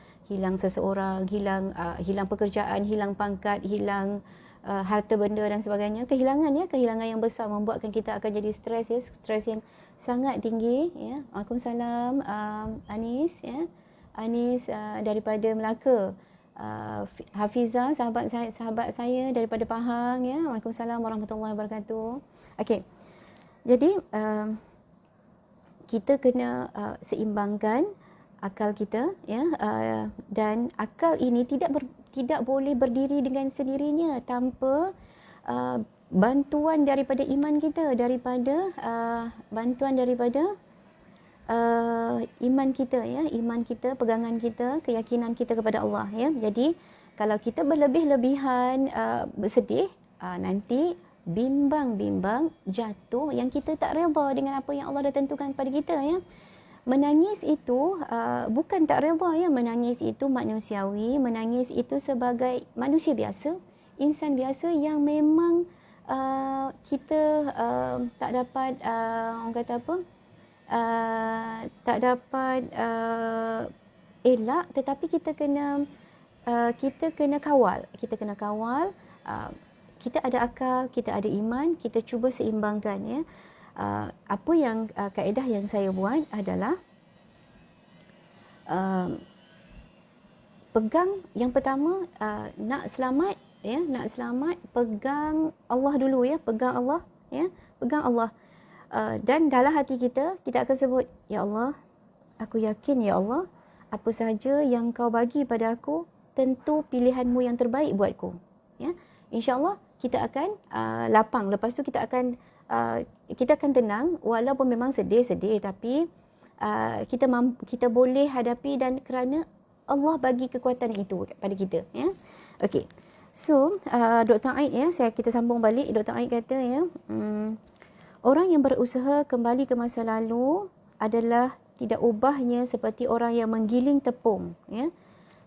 seseorang, hilang pekerjaan, hilang pangkat, hilang harta benda dan sebagainya. Kehilangan ya, kehilangan yang besar membuatkan kita akan jadi stres ya, stres yang sangat tinggi ya. Waalaikumsalam Anis ya. Anis daripada Melaka. Hafizah sahabat saya daripada Pahang ya. Waalaikumsalam warahmatullahi wabarakatuh. Okey. Jadi kita kena seimbangkan akal kita ya, dan akal ini tidak boleh berdiri dengan sendirinya tanpa bantuan daripada iman kita, bantuan daripada iman kita ya, iman kita, pegangan kita, keyakinan kita kepada Allah ya. Jadi kalau kita berlebih-lebihan bersedih, nanti bimbang jatuh yang kita tak reda dengan apa yang Allah dah tentukan kepada kita ya. Menangis itu bukan tak reda ya, menangis itu manusiawi, menangis itu sebagai manusia biasa, insan biasa yang memang kita tak dapat orang kata apa, tak dapat elak, tetapi kita kena kawal, kita ada akal, kita ada iman, kita cuba seimbangkan ya. Apa yang kaedah yang saya buat adalah pegang yang pertama, nak selamat ya, nak selamat pegang Allah dulu ya, pegang Allah ya, pegang Allah. Dan dalam hati kita akan sebut, ya Allah, aku yakin ya Allah, apa sahaja yang kau bagi pada aku tentu pilihanmu yang terbaik buatku ya. InsyaAllah kita akan lapang. Lepas tu kita akan tenang, walaupun memang sedih, tapi kita boleh hadapi, dan kerana Allah bagi kekuatan itu pada kita ya. Okey. So Dr. Aid ya, kita sambung balik. Dr. Aid kata ya, orang yang berusaha kembali ke masa lalu adalah tidak ubahnya seperti orang yang menggiling tepung ya,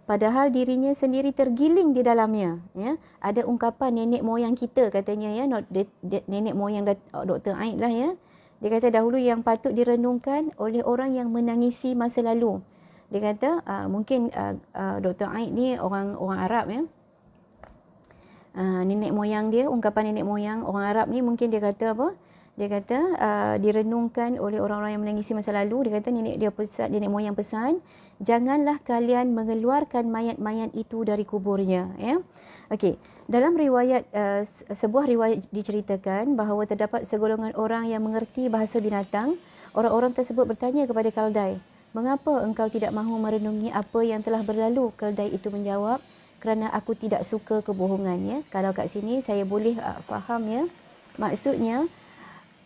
padahal dirinya sendiri tergiling di dalamnya ya. Ada ungkapan nenek moyang kita katanya ya, nenek moyang Dr. Aid lah ya. Dia kata dahulu yang patut direnungkan oleh orang yang menangisi masa lalu. Dia kata mungkin Dr. Aid ni orang Arab ya. Nenek moyang dia, ungkapan nenek moyang orang Arab ni, mungkin dia kata apa? Dia kata direnungkan oleh orang-orang yang menangisi masa lalu. Dia kata nenek moyang pesan, janganlah kalian mengeluarkan mayat-mayat itu dari kuburnya ya. Okey, dalam riwayat sebuah riwayat diceritakan bahawa terdapat segolongan orang yang mengerti bahasa binatang. Orang-orang tersebut bertanya kepada Kaldai, mengapa engkau tidak mahu merenungi apa yang telah berlalu? Kaldai itu menjawab, kerana aku tidak suka kebohongan ya. Kalau kat sini saya boleh faham ya, maksudnya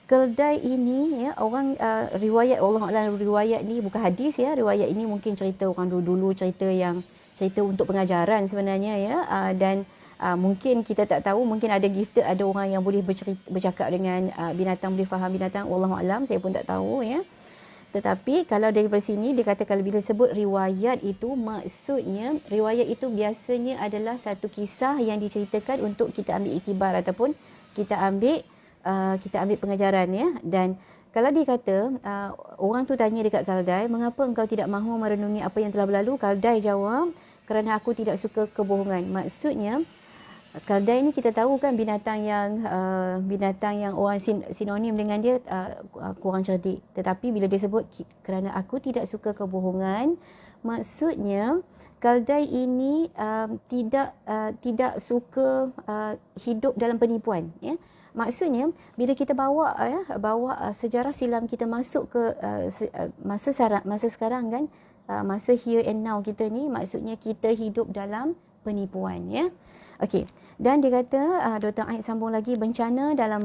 Keldai ini ya, orang riwayat Allah riwayat ni bukan hadis ya, riwayat ini mungkin cerita orang dulu-dulu, cerita untuk pengajaran sebenarnya ya. Dan mungkin kita tak tahu, mungkin ada gifted, ada orang yang boleh bercakap dengan binatang, boleh faham binatang, wallahu alam, saya pun tak tahu ya. Tetapi kalau dari sini dia kata, kalau bila sebut riwayat itu, maksudnya riwayat itu biasanya adalah satu kisah yang diceritakan untuk kita ambil iktibar ataupun kita ambil pengajaran ya. Dan kalau dia kata orang tu tanya dekat Kaldai, mengapa engkau tidak mahu merenungi apa yang telah berlalu? Kaldai jawab, kerana aku tidak suka kebohongan. Maksudnya Kaldai ni kita tahu kan binatang yang orang sinonim dengan dia kurang cerdik. Tetapi bila dia sebut kerana aku tidak suka kebohongan, maksudnya Kaldai ini tidak suka hidup dalam penipuan ya. Maksudnya bila kita bawa sejarah silam kita masuk ke masa sekarang kan, masa here and now kita ni, maksudnya kita hidup dalam penipuan ya. Okey, dan dia kata Dr. Aid sambung lagi, bencana dapat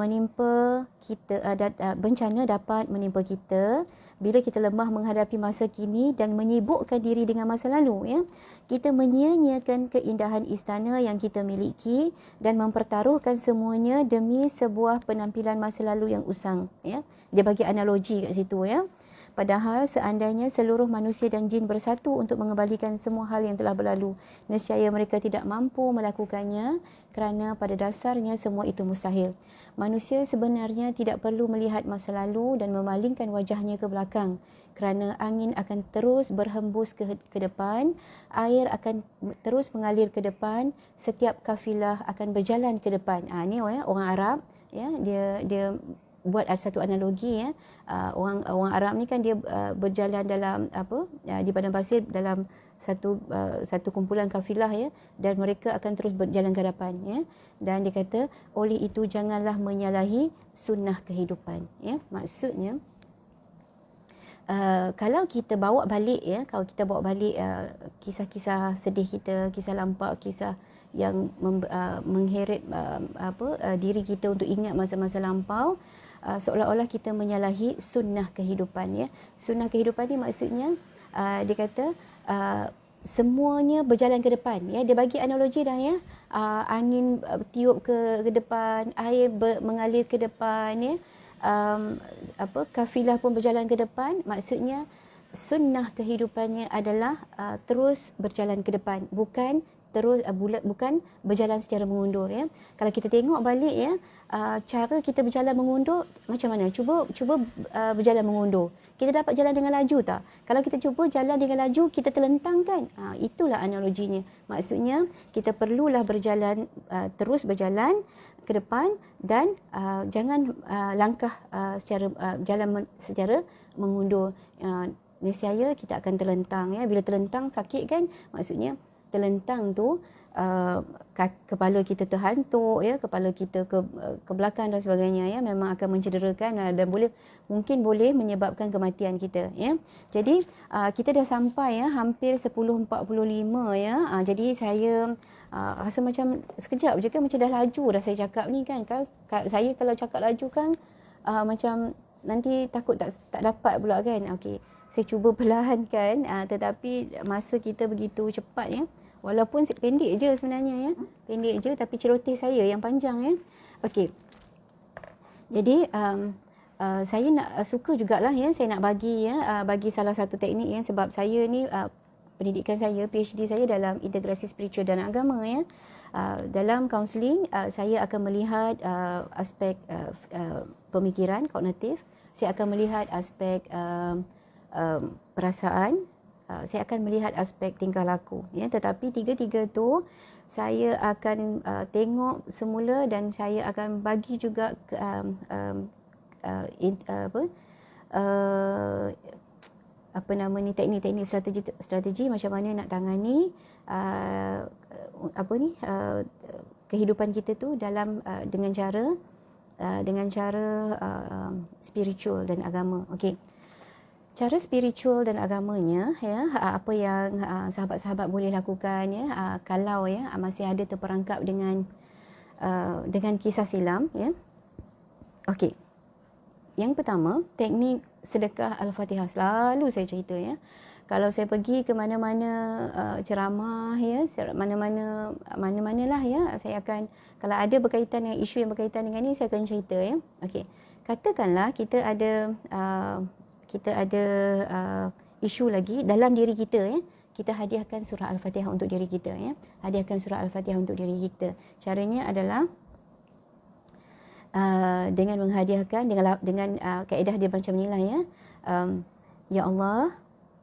menimpa kita bila kita lemah menghadapi masa kini dan menyibukkan diri dengan masa lalu ya. Kita menyia-nyiakan keindahan istana yang kita miliki dan mempertaruhkan semuanya demi sebuah penampilan masa lalu yang usang ya. Dia bagi analogi kat situ ya. Padahal seandainya seluruh manusia dan jin bersatu untuk mengembalikan semua hal yang telah berlalu, nescaya mereka tidak mampu melakukannya kerana pada dasarnya semua itu mustahil. Manusia sebenarnya tidak perlu melihat masa lalu dan memalingkan wajahnya ke belakang, kerana angin akan terus berhembus ke depan, air akan terus mengalir ke depan, setiap kafilah akan berjalan ke depan. Ni orang Arab, ya, dia buat satu analogi, ya. Orang Arab ni kan dia berjalan dalam di padang pasir dalam satu kumpulan kafilah, ya, dan mereka akan terus berjalan ke hadapan, ya. Dan dia kata, oleh itu janganlah menyalahi sunnah kehidupan, ya. Maksudnya kalau kita bawa balik, ya, kalau kita bawa balik kisah-kisah sedih kita, kisah lampak, kisah yang mengheret diri kita untuk ingat masa-masa lampau, seolah-olah kita menyalahi sunnah kehidupan, ya. Sunnah kehidupan ni maksudnya dia kata semuanya berjalan ke depan, ya. Dia bagi analogi dah, ya. Angin tiup ke depan, air mengalir ke depan, ya. Kafilah pun berjalan ke depan. Maksudnya sunnah kehidupannya adalah terus berjalan ke depan, bukan berjalan secara mengundur, ya. Kalau kita tengok balik, ya, cara kita berjalan mengundur macam mana? Cuba berjalan mengundur. Kita dapat jalan dengan laju tak? Kalau kita cuba jalan dengan laju, kita terlentang kan? Itulah analoginya. Maksudnya kita perlulah berjalan, terus berjalan ke depan dan jangan langkah secara mengundur. Nescaya kita akan terlentang, ya. Bila terlentang sakit kan? Maksudnya terlentang tu kepala kita terhantuk, ya, kepala kita ke belakang dan sebagainya, ya, memang akan mencederakan dan mungkin boleh menyebabkan kematian kita, ya. Jadi kita dah sampai, ya, hampir 10.45, ya. Jadi saya rasa macam sekejap je kan, macam dah laju dah saya cakap ni kan. Saya kalau cakap laju kan macam nanti takut tak dapat pula kan. Okey, saya cuba perlahankan, tetapi masa kita begitu cepat, ya. Walaupun pendek je sebenarnya, ya. Pendek je tapi celoteh saya yang panjang, ya. Okey. Jadi saya suka jugalah, ya, saya nak bagi, ya, bagi salah satu teknik, ya, sebab saya ni pendidikan saya, PhD saya dalam integrasi spiritual dan agama, ya. Dalam kaunseling saya akan melihat aspek pemikiran kognitif, saya akan melihat aspek perasaan, saya akan melihat aspek tingkah laku, ya. Tetapi tiga-tiga tu saya akan tengok semula dan saya akan bagi juga teknik-teknik strategi macam mana nak tangani kehidupan kita tu dalam dengan cara spiritual dan agama. Okey. Cara spiritual dan agamanya, ya, apa yang sahabat-sahabat boleh lakukan, ya, kalau, ya, masih ada terperangkap dengan kisah silam, ya. Okey. Yang pertama, teknik sedekah Al-Fatihah. Selalu saya cerita, ya. Kalau saya pergi ke mana-mana ceramah, ya, mana-mana lah, ya, saya akan, kalau ada berkaitan dengan isu yang berkaitan dengan ni, saya akan cerita, ya. Okey. Katakanlah kita ada isu lagi dalam diri kita, ya. Kita hadiahkan surah Al-Fatihah untuk diri kita, ya. Hadiahkan surah Al-Fatihah untuk diri kita. Caranya adalah dengan menghadiahkan dengan kaedah dia macam inilah, ya. Ya Allah,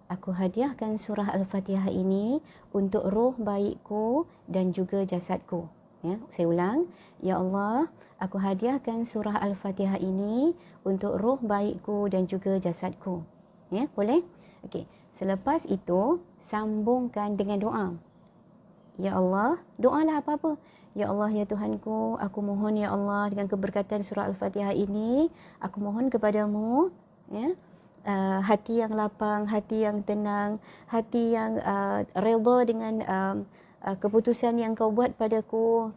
aku hadiahkan surah Al-Fatihah ini untuk roh baikku dan juga jasadku. Ya, saya ulang. Ya Allah, aku hadiahkan surah Al-Fatihah ini untuk roh baikku dan juga jasadku. Ya, boleh? Okey. Selepas itu, sambungkan dengan doa. Ya Allah, doalah apa-apa. Ya Allah, ya Tuhanku, aku mohon, ya Allah, dengan keberkatan surah Al-Fatihah ini, aku mohon kepadamu, ya, hati yang lapang, hati yang tenang, hati yang redha dengan keputusan yang kau buat padaku,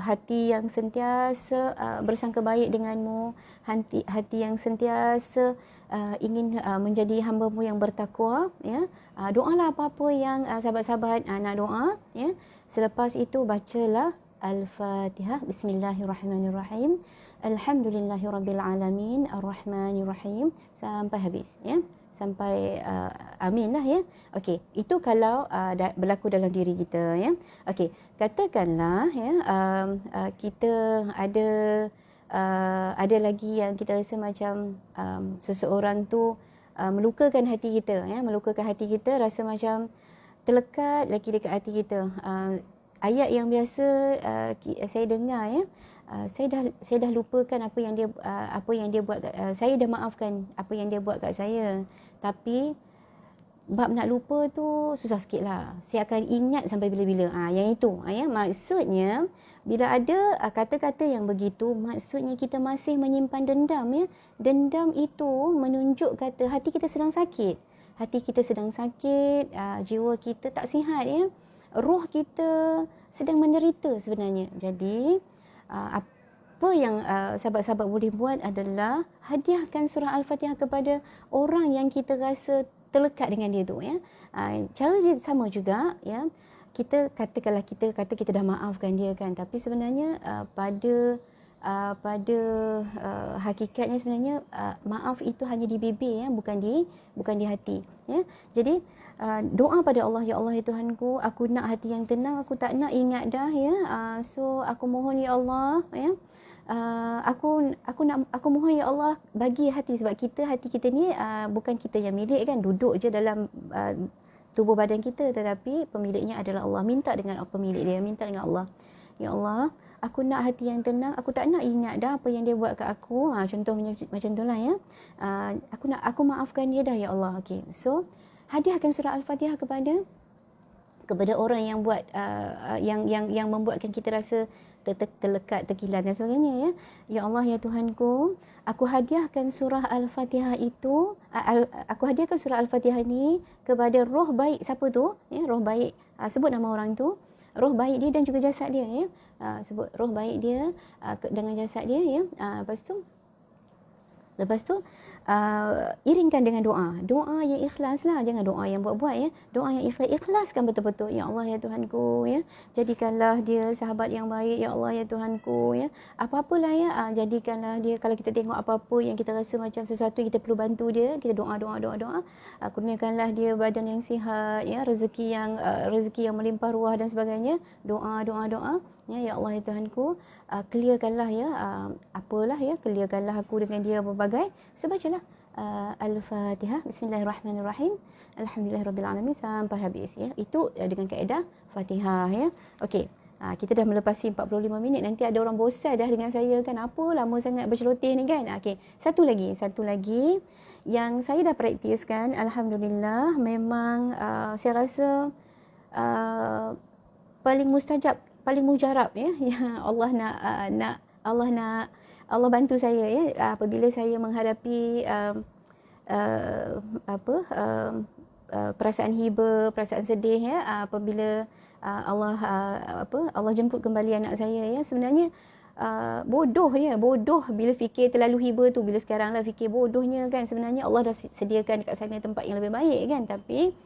hati yang sentiasa bersangka baik denganmu, hati yang sentiasa ingin menjadi hamba-Mu yang bertakwa, ya. Doalah apa-apa yang sahabat-sahabat nak doa, ya. Selepas itu bacalah Al-Fatihah. Bismillahirrahmanirrahim. Alhamdulillahirabbil arrahmanirrahim sampai habis ya. Sampai amin lah ya. Okey, itu kalau berlaku dalam diri kita ya. Okey, katakanlah ya kita ada lagi yang kita rasa macam seseorang tu melukakan hati kita ya, melukakan hati kita, rasa macam terlekat lagi dekat hati kita. Ayat yang biasa saya dengar ya, saya dah lupakan apa yang dia buat saya dah maafkan apa yang dia buat kat saya, tapi bab nak lupa tu susah sikit lah. Saya akan ingat sampai bila-bila. Yang itu ya, maksudnya bila ada kata-kata yang begitu, maksudnya kita masih menyimpan dendam ya. Dendam itu menunjuk kata hati kita sedang sakit. Hati kita sedang sakit, jiwa kita tak sihat ya. Roh kita sedang menderita sebenarnya. Jadi apa yang sahabat-sahabat boleh buat adalah hadiahkan surah Al-Fatihah kepada orang yang kita rasa terlekat dengan dia tu ya. Cara dia sama juga ya. Kita kita dah maafkan dia kan, tapi sebenarnya pada hakikatnya sebenarnya maaf itu hanya di bibir ya, bukan di hati ya. Jadi doa pada Allah, ya Allah ya Tuhanku, aku nak hati yang tenang, aku tak nak ingat dah ya. So aku mohon ya Allah ya. Aku mohon ya Allah bagi hati, sebab hati kita ni bukan kita yang milik kan, duduk je dalam tubuh badan kita, tetapi pemiliknya adalah Allah. Minta dengan pemilik dia, minta dengan Allah. Ya Allah, aku nak hati yang tenang, aku tak nak ingat dah apa yang dia buat kat aku. Contoh macam itulah ya. Aku maafkan dia dah ya Allah. Okey. So, hadiahkan surah Al-Fatihah kepada orang yang buat yang membuatkan kita rasa terlekat, terkilan dan sebagainya ya. Ya Allah ya Tuhanku, aku hadiahkan surah Al-Fatihah itu, aku hadiahkan surah Al-Fatihah ini kepada roh baik siapa tu ya, roh baik, sebut nama orang tu, roh baik dia dan juga jasad dia ya. Sebut roh baik dia dengan jasad dia ya. Lepas tu iringkan dengan doa yang ikhlas lah, jangan doa yang buat-buat ya. Doa yang ikhlaskan betul-betul. Ya Allah ya Tuhanku ya, jadikanlah dia sahabat yang baik ya Allah ya Tuhanku ya. Apa-apalah ya, jadikanlah dia, kalau kita tengok apa-apa yang kita rasa macam sesuatu yang kita perlu bantu dia, kita doa. Kurniakanlah dia badan yang sihat ya, rezeki yang melimpah ruah dan sebagainya. Doa ya Allah ya Tuhanku, clearkanlah ya, clearkanlah aku dengan dia berbagai. So bacalah Al-Fatihah, Bismillahirrahmanirrahim, Alhamdulillahirabbil alamin sampai habis ya. Itu dengan kaedah Fatihah ya. Okey. Kita dah melepasi 45 minit. Nanti ada orang bosan dah dengan saya kan, apa lama sangat berceloteh ni kan. Okey. Satu lagi yang saya dah praktiskan, alhamdulillah, memang saya rasa paling mustajab, paling mujarab ya. Allah bantu saya ya apabila saya menghadapi perasaan hiba, perasaan sedih ya, apabila Allah jemput kembali anak saya ya. Sebenarnya bodoh bila fikir terlalu hiba tu, bila sekarang lah fikir bodohnya kan. Sebenarnya Allah dah sediakan dekat sana tempat yang lebih baik kan, tapi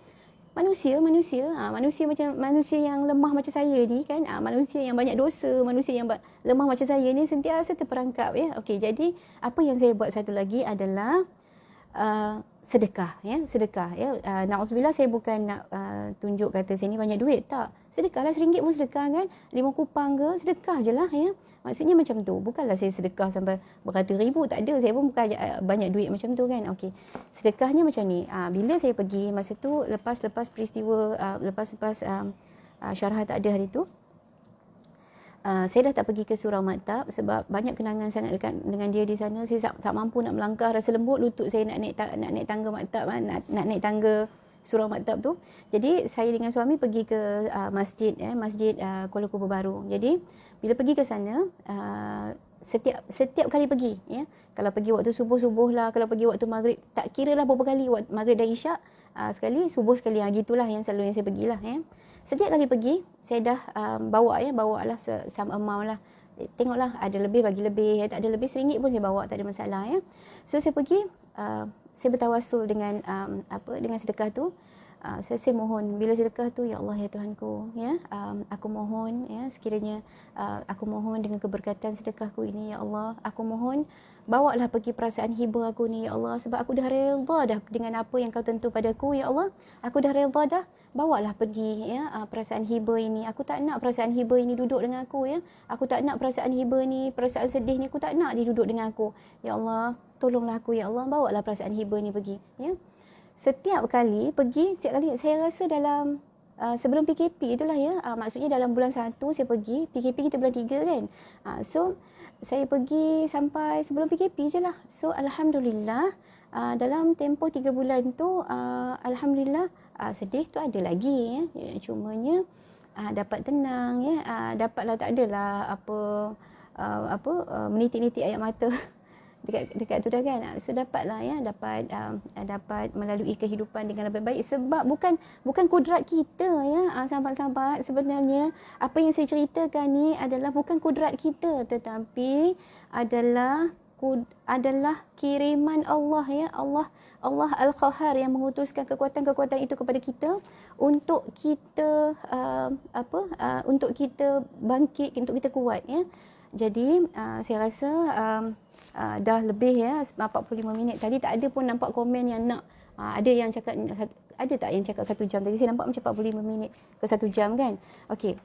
manusia macam manusia yang lemah macam saya ni kan, manusia yang banyak dosa, manusia yang lemah macam saya ni sentiasa terperangkap ya. Okey, jadi apa yang saya buat satu lagi adalah sedekah ya. Na'udzubillah, saya bukan nak tunjuk kata saya ni banyak duit, tak. Sedekahlah, RM1 pun sedekah kan, 5 kupang ke, sedekah je lah ya. Maksudnya macam tu. Bukanlah saya sedekah sampai beratus ribu, tak ada. Saya pun bukan banyak duit macam tu kan. Okey. Sedekahnya macam ni. Bila saya pergi masa tu, lepas peristiwa, lepas Syarah tak ada hari tu, saya dah tak pergi ke Surau Maktab sebab banyak kenangan sangat dekat dengan dia di sana. Saya tak mampu nak melangkah, rasa lembut lutut saya nak naik tangga maktab, nak naik tangga Surau Maktab tu. Jadi saya dengan suami pergi ke masjid Kuala Kubu Baru. Jadi bila pergi ke sana, setiap kali pergi ya, kalau pergi waktu subuh lah, kalau pergi waktu maghrib, tak kira lah berapa kali, waktu maghrib dan isyak sekali, subuh sekali, gitulah yang selalu yang saya pergilah ya. Setiap kali pergi saya dah bawa lah some amount lah. Tengoklah, ada lebih bagi lebih, tak ada lebih RM1 pun saya bawa, tak ada masalah ya. So saya pergi, saya bertawasul dengan dengan sedekah tu. Saya mohon bila sedekah tu, ya Allah ya Tuhanku, ya, aku mohon ya sekiranya aku mohon dengan keberkatan sedekahku ini, ya Allah, aku mohon bawalah pergi perasaan hiba aku ni, ya Allah, sebab aku dah redha dah dengan apa yang kau tentu padaku, ya Allah. Aku dah redha dah, bawalah pergi ya perasaan hiba ini. Aku tak nak perasaan hiba ini duduk dengan aku, ya. Aku tak nak perasaan hiba ni, perasaan sedih ni, aku tak nak dia duduk dengan aku. Ya Allah, tolonglah aku, ya Allah, bawalah perasaan hiba ni pergi, ya. Setiap kali pergi, setiap kali saya rasa dalam sebelum PKP itulah, ya. Maksudnya dalam bulan 1 saya pergi, PKP kita bulan 3 kan. So saya pergi sampai sebelum PKP je lah. So alhamdulillah dalam tempoh 3 bulan tu alhamdulillah sedih tu ada lagi, ya. Cumanya dapat tenang, ya. Dapatlah, tak adalah apa menitik-nitik air mata dekat tu dah kan. So dapatlah, ya, dapat melalui kehidupan dengan lebih baik, sebab bukan kudrat kita, ya, sahabat-sahabat. Sebenarnya apa yang saya ceritakan ni adalah bukan kudrat kita, tetapi adalah kiriman Allah, ya. Allah Al-Qahhar yang mengutuskan kekuatan-kekuatan itu kepada kita untuk kita untuk kita bangkit, untuk kita kuat, ya. Jadi saya rasa dah lebih, ya, 45 minit. Tadi tak ada pun nampak komen yang nak ada yang cakap, ada tak yang cakap 1 jam? Tadi saya nampak macam 45 minit ke 1 jam kan. Okey.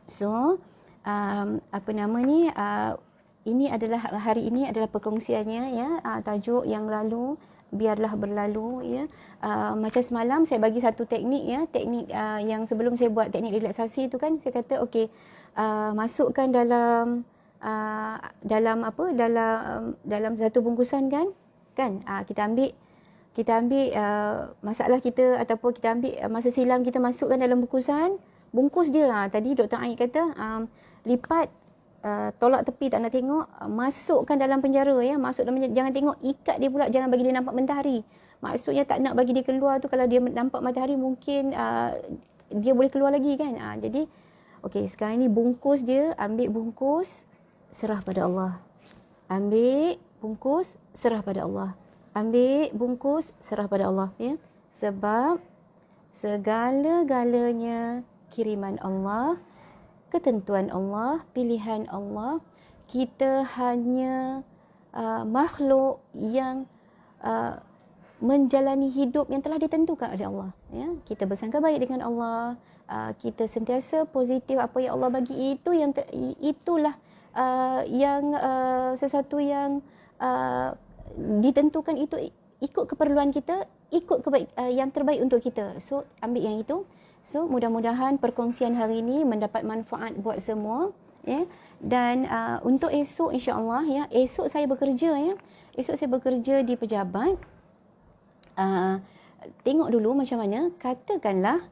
So apa nama ni, ini adalah hari ini adalah perkongsiannya, ya. Tajuk yang lalu biarlah berlalu, ya. Macam semalam saya bagi satu teknik, ya, teknik yang sebelum saya buat teknik relaksasi tu kan, saya kata okey, masukkan dalam dalam satu bungkusan kan, kita ambil masalah kita ataupun kita ambil masa silam kita, masukkan dalam bungkusan, bungkus dia. Tadi Dr. Ain kata lipat, tolak tepi, tak nak tengok, masukkan dalam penjara, ya. Masuk dalam penjara, jangan tengok, ikat dia pula, jangan bagi dia nampak matahari. Maksudnya tak nak bagi dia keluar tu, kalau dia nampak matahari mungkin dia boleh keluar lagi kan. Jadi okey, sekarang ni bungkus dia, ambil bungkus, serah pada Allah. Ambil bungkus, serah pada Allah. Ambil bungkus, serah pada Allah, ya. Sebab segala-galanya kiriman Allah, ketentuan Allah, pilihan Allah. Kita hanya makhluk yang menjalani hidup yang telah ditentukan oleh Allah, ya. Kita bersangka baik dengan Allah, kita sentiasa positif. Apa yang Allah bagi itu yang itulah yang sesuatu yang ditentukan, itu ikut keperluan kita, ikut yang terbaik untuk kita. So ambil yang itu. So mudah-mudahan perkongsian hari ini mendapat manfaat buat semua, ya. Dan untuk esok, insya-Allah, ya, esok saya bekerja, ya. Esok saya bekerja di pejabat. Tengok dulu macam mana. Katakanlah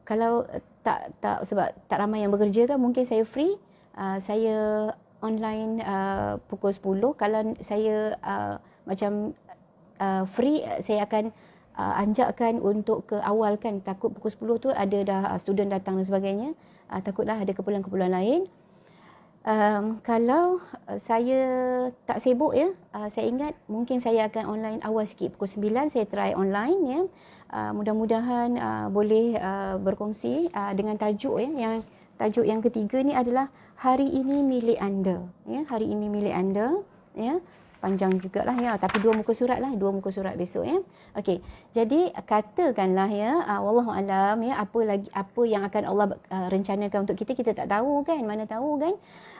kalau tak sebab tak ramai yang bekerja kan, mungkin saya free, saya online pukul 10. Kalau saya macam free, saya akan anjakkan untuk ke awal kan. Takut pukul 10 tu ada dah student datang dan sebagainya, takutlah ada keperluan-keperluan lain. Kalau saya tak sibuk, ya, saya ingat mungkin saya akan online awal sikit, pukul 9 saya try online, ya. Mudah-mudahan boleh berkongsi dengan tajuk, ya, tajuk yang ketiga ni adalah hari ini milik anda, ya. Hari ini milik anda, ya. Panjang jugalah, ya, tapi 2 muka surat lah, 2 muka surat besok, ya. Okey, jadi katakanlah, ya, wallahu alam, ya, apa yang akan Allah rencanakan untuk kita, kita tak tahu kan, mana tahu kan.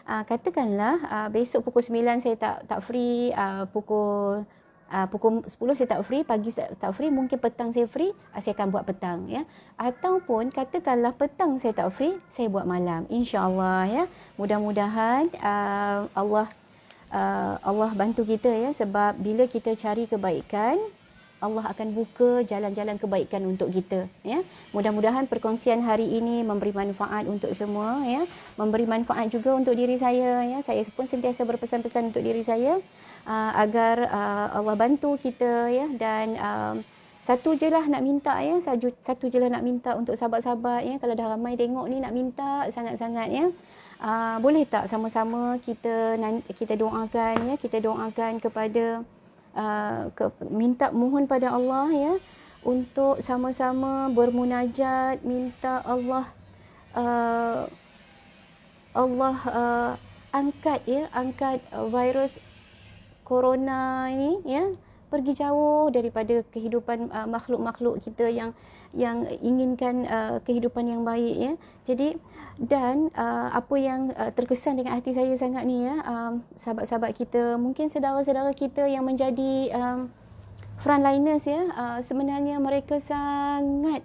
Katakanlah besok pukul 9 saya tak free, pukul 10 saya tak free, pagi tak free, mungkin petang saya free, saya akan buat petang, ya. Ataupun katakanlah petang saya tak free, saya buat malam, insya-Allah, ya. Mudah-mudahan Allah bantu kita, ya, sebab bila kita cari kebaikan, Allah akan buka jalan-jalan kebaikan untuk kita, ya. Mudah-mudahan perkongsian hari ini memberi manfaat untuk semua, ya. Memberi manfaat juga untuk diri saya, ya. Saya pun sentiasa berpesan-pesan untuk diri saya agar Allah bantu kita, ya. Dan satu je lah nak minta, ya. Satu je lah nak minta untuk sahabat-sahabat, ya. Kalau dah ramai tengok ni nak minta sangat-sangat, ya. Boleh tak sama-sama kita doakan, ya. Kita doakan kepada minta mohon pada Allah, ya, untuk sama-sama bermunajat minta Allah uh, angkat virus corona ini ya pergi jauh daripada kehidupan makhluk-makhluk kita yang inginkan kehidupan yang baik ya. Jadi dan apa yang terkesan dengan hati saya sangat ni ya, sahabat-sahabat kita, mungkin saudara-saudara kita yang menjadi frontliners ya, sebenarnya mereka sangat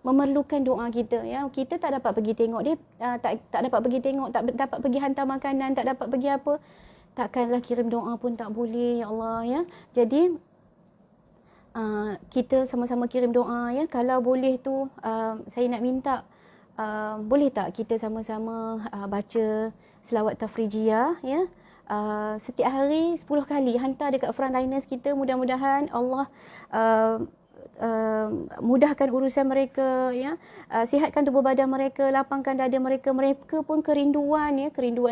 memerlukan doa kita ya. Kita tak dapat pergi tengok dia, tak dapat pergi tengok, tak dapat pergi hantar makanan, tak dapat pergi apa, takkanlah kirim doa pun tak boleh ya Allah ya. Jadi kita sama-sama kirim doa ya. Kalau boleh tu saya nak minta boleh tak kita sama-sama baca selawat tafrijiyah ya. Setiap hari 10 kali hantar dekat frontliners kita, mudah-mudahan Allah mudahkan urusan mereka ya, sihatkan tubuh badan mereka, lapangkan dada mereka. Mereka pun kerinduan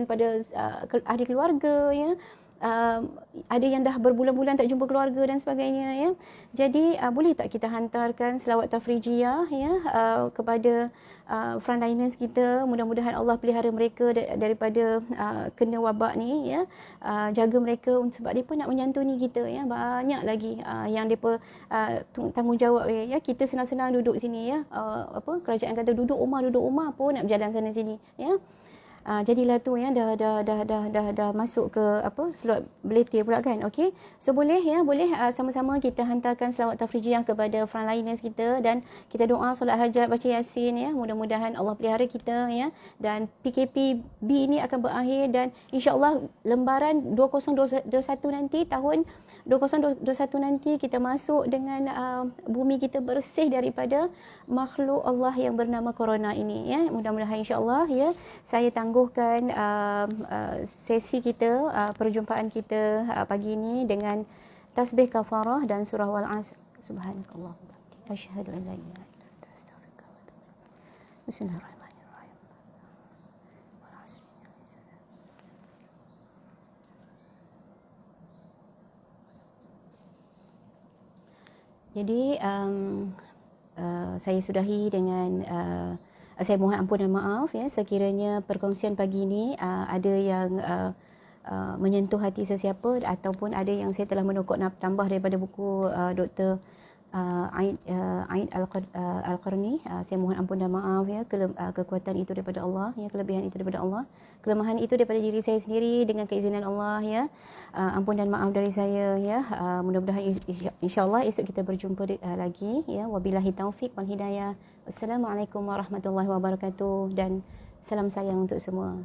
pada ahli keluarga ya. Ada yang dah berbulan-bulan tak jumpa keluarga dan sebagainya ya. Jadi boleh tak kita hantarkan selawat tafrijiyah ya kepada frontliners kita, mudah-mudahan Allah pelihara mereka daripada kena wabak ni ya. Jaga mereka sebab depa nak menyantuni kita ya. Banyak lagi yang depa tanggungjawab ya. Kita senang-senang duduk sini ya. Kerajaan kata duduk rumah pun nak berjalan sana sini ya. Jadilah tu ya, dah masuk ke slot beletir pula kan. Okey, so boleh sama-sama kita hantarkan selawat tafrijiyah kepada frontliners kita, dan kita doa solat hajat, baca yasin ya. Mudah-mudahan Allah pelihara kita ya, dan PKPB ini akan berakhir, dan insya-Allah lembaran 2021 nanti, tahun 2021 nanti kita masuk dengan bumi kita bersih daripada makhluk Allah yang bernama corona ini ya. Mudah-mudahan insya-Allah ya. Saya tangguhkan sesi kita, perjumpaan kita pagi ini dengan tasbih kafarah dan surah wal asr. Subhanakallah wa bihamdika asyhadu an la ilaha illa anta astaghfiruka wa atubu ilaik. Bismillahirrahmanirrahim. Jadi saya sudahi dengan saya mohon ampun dan maaf ya sekiranya perkongsian pagi ini ada yang menyentuh hati sesiapa, ataupun ada yang saya telah menokok tambah daripada buku Dr. Aid Al-Qarni. Saya mohon ampun dan maaf ya. Kekuatan itu daripada Allah ya, kelebihan itu daripada Allah, kelemahan itu daripada diri saya sendiri dengan keizinan Allah ya. Ampun dan maaf dari saya ya. Mudah-mudahan insya-Allah esok kita berjumpa lagi ya. Wabillahi taufik wal hidayah. Wassalamualaikum warahmatullahi wabarakatuh, dan salam sayang untuk semua.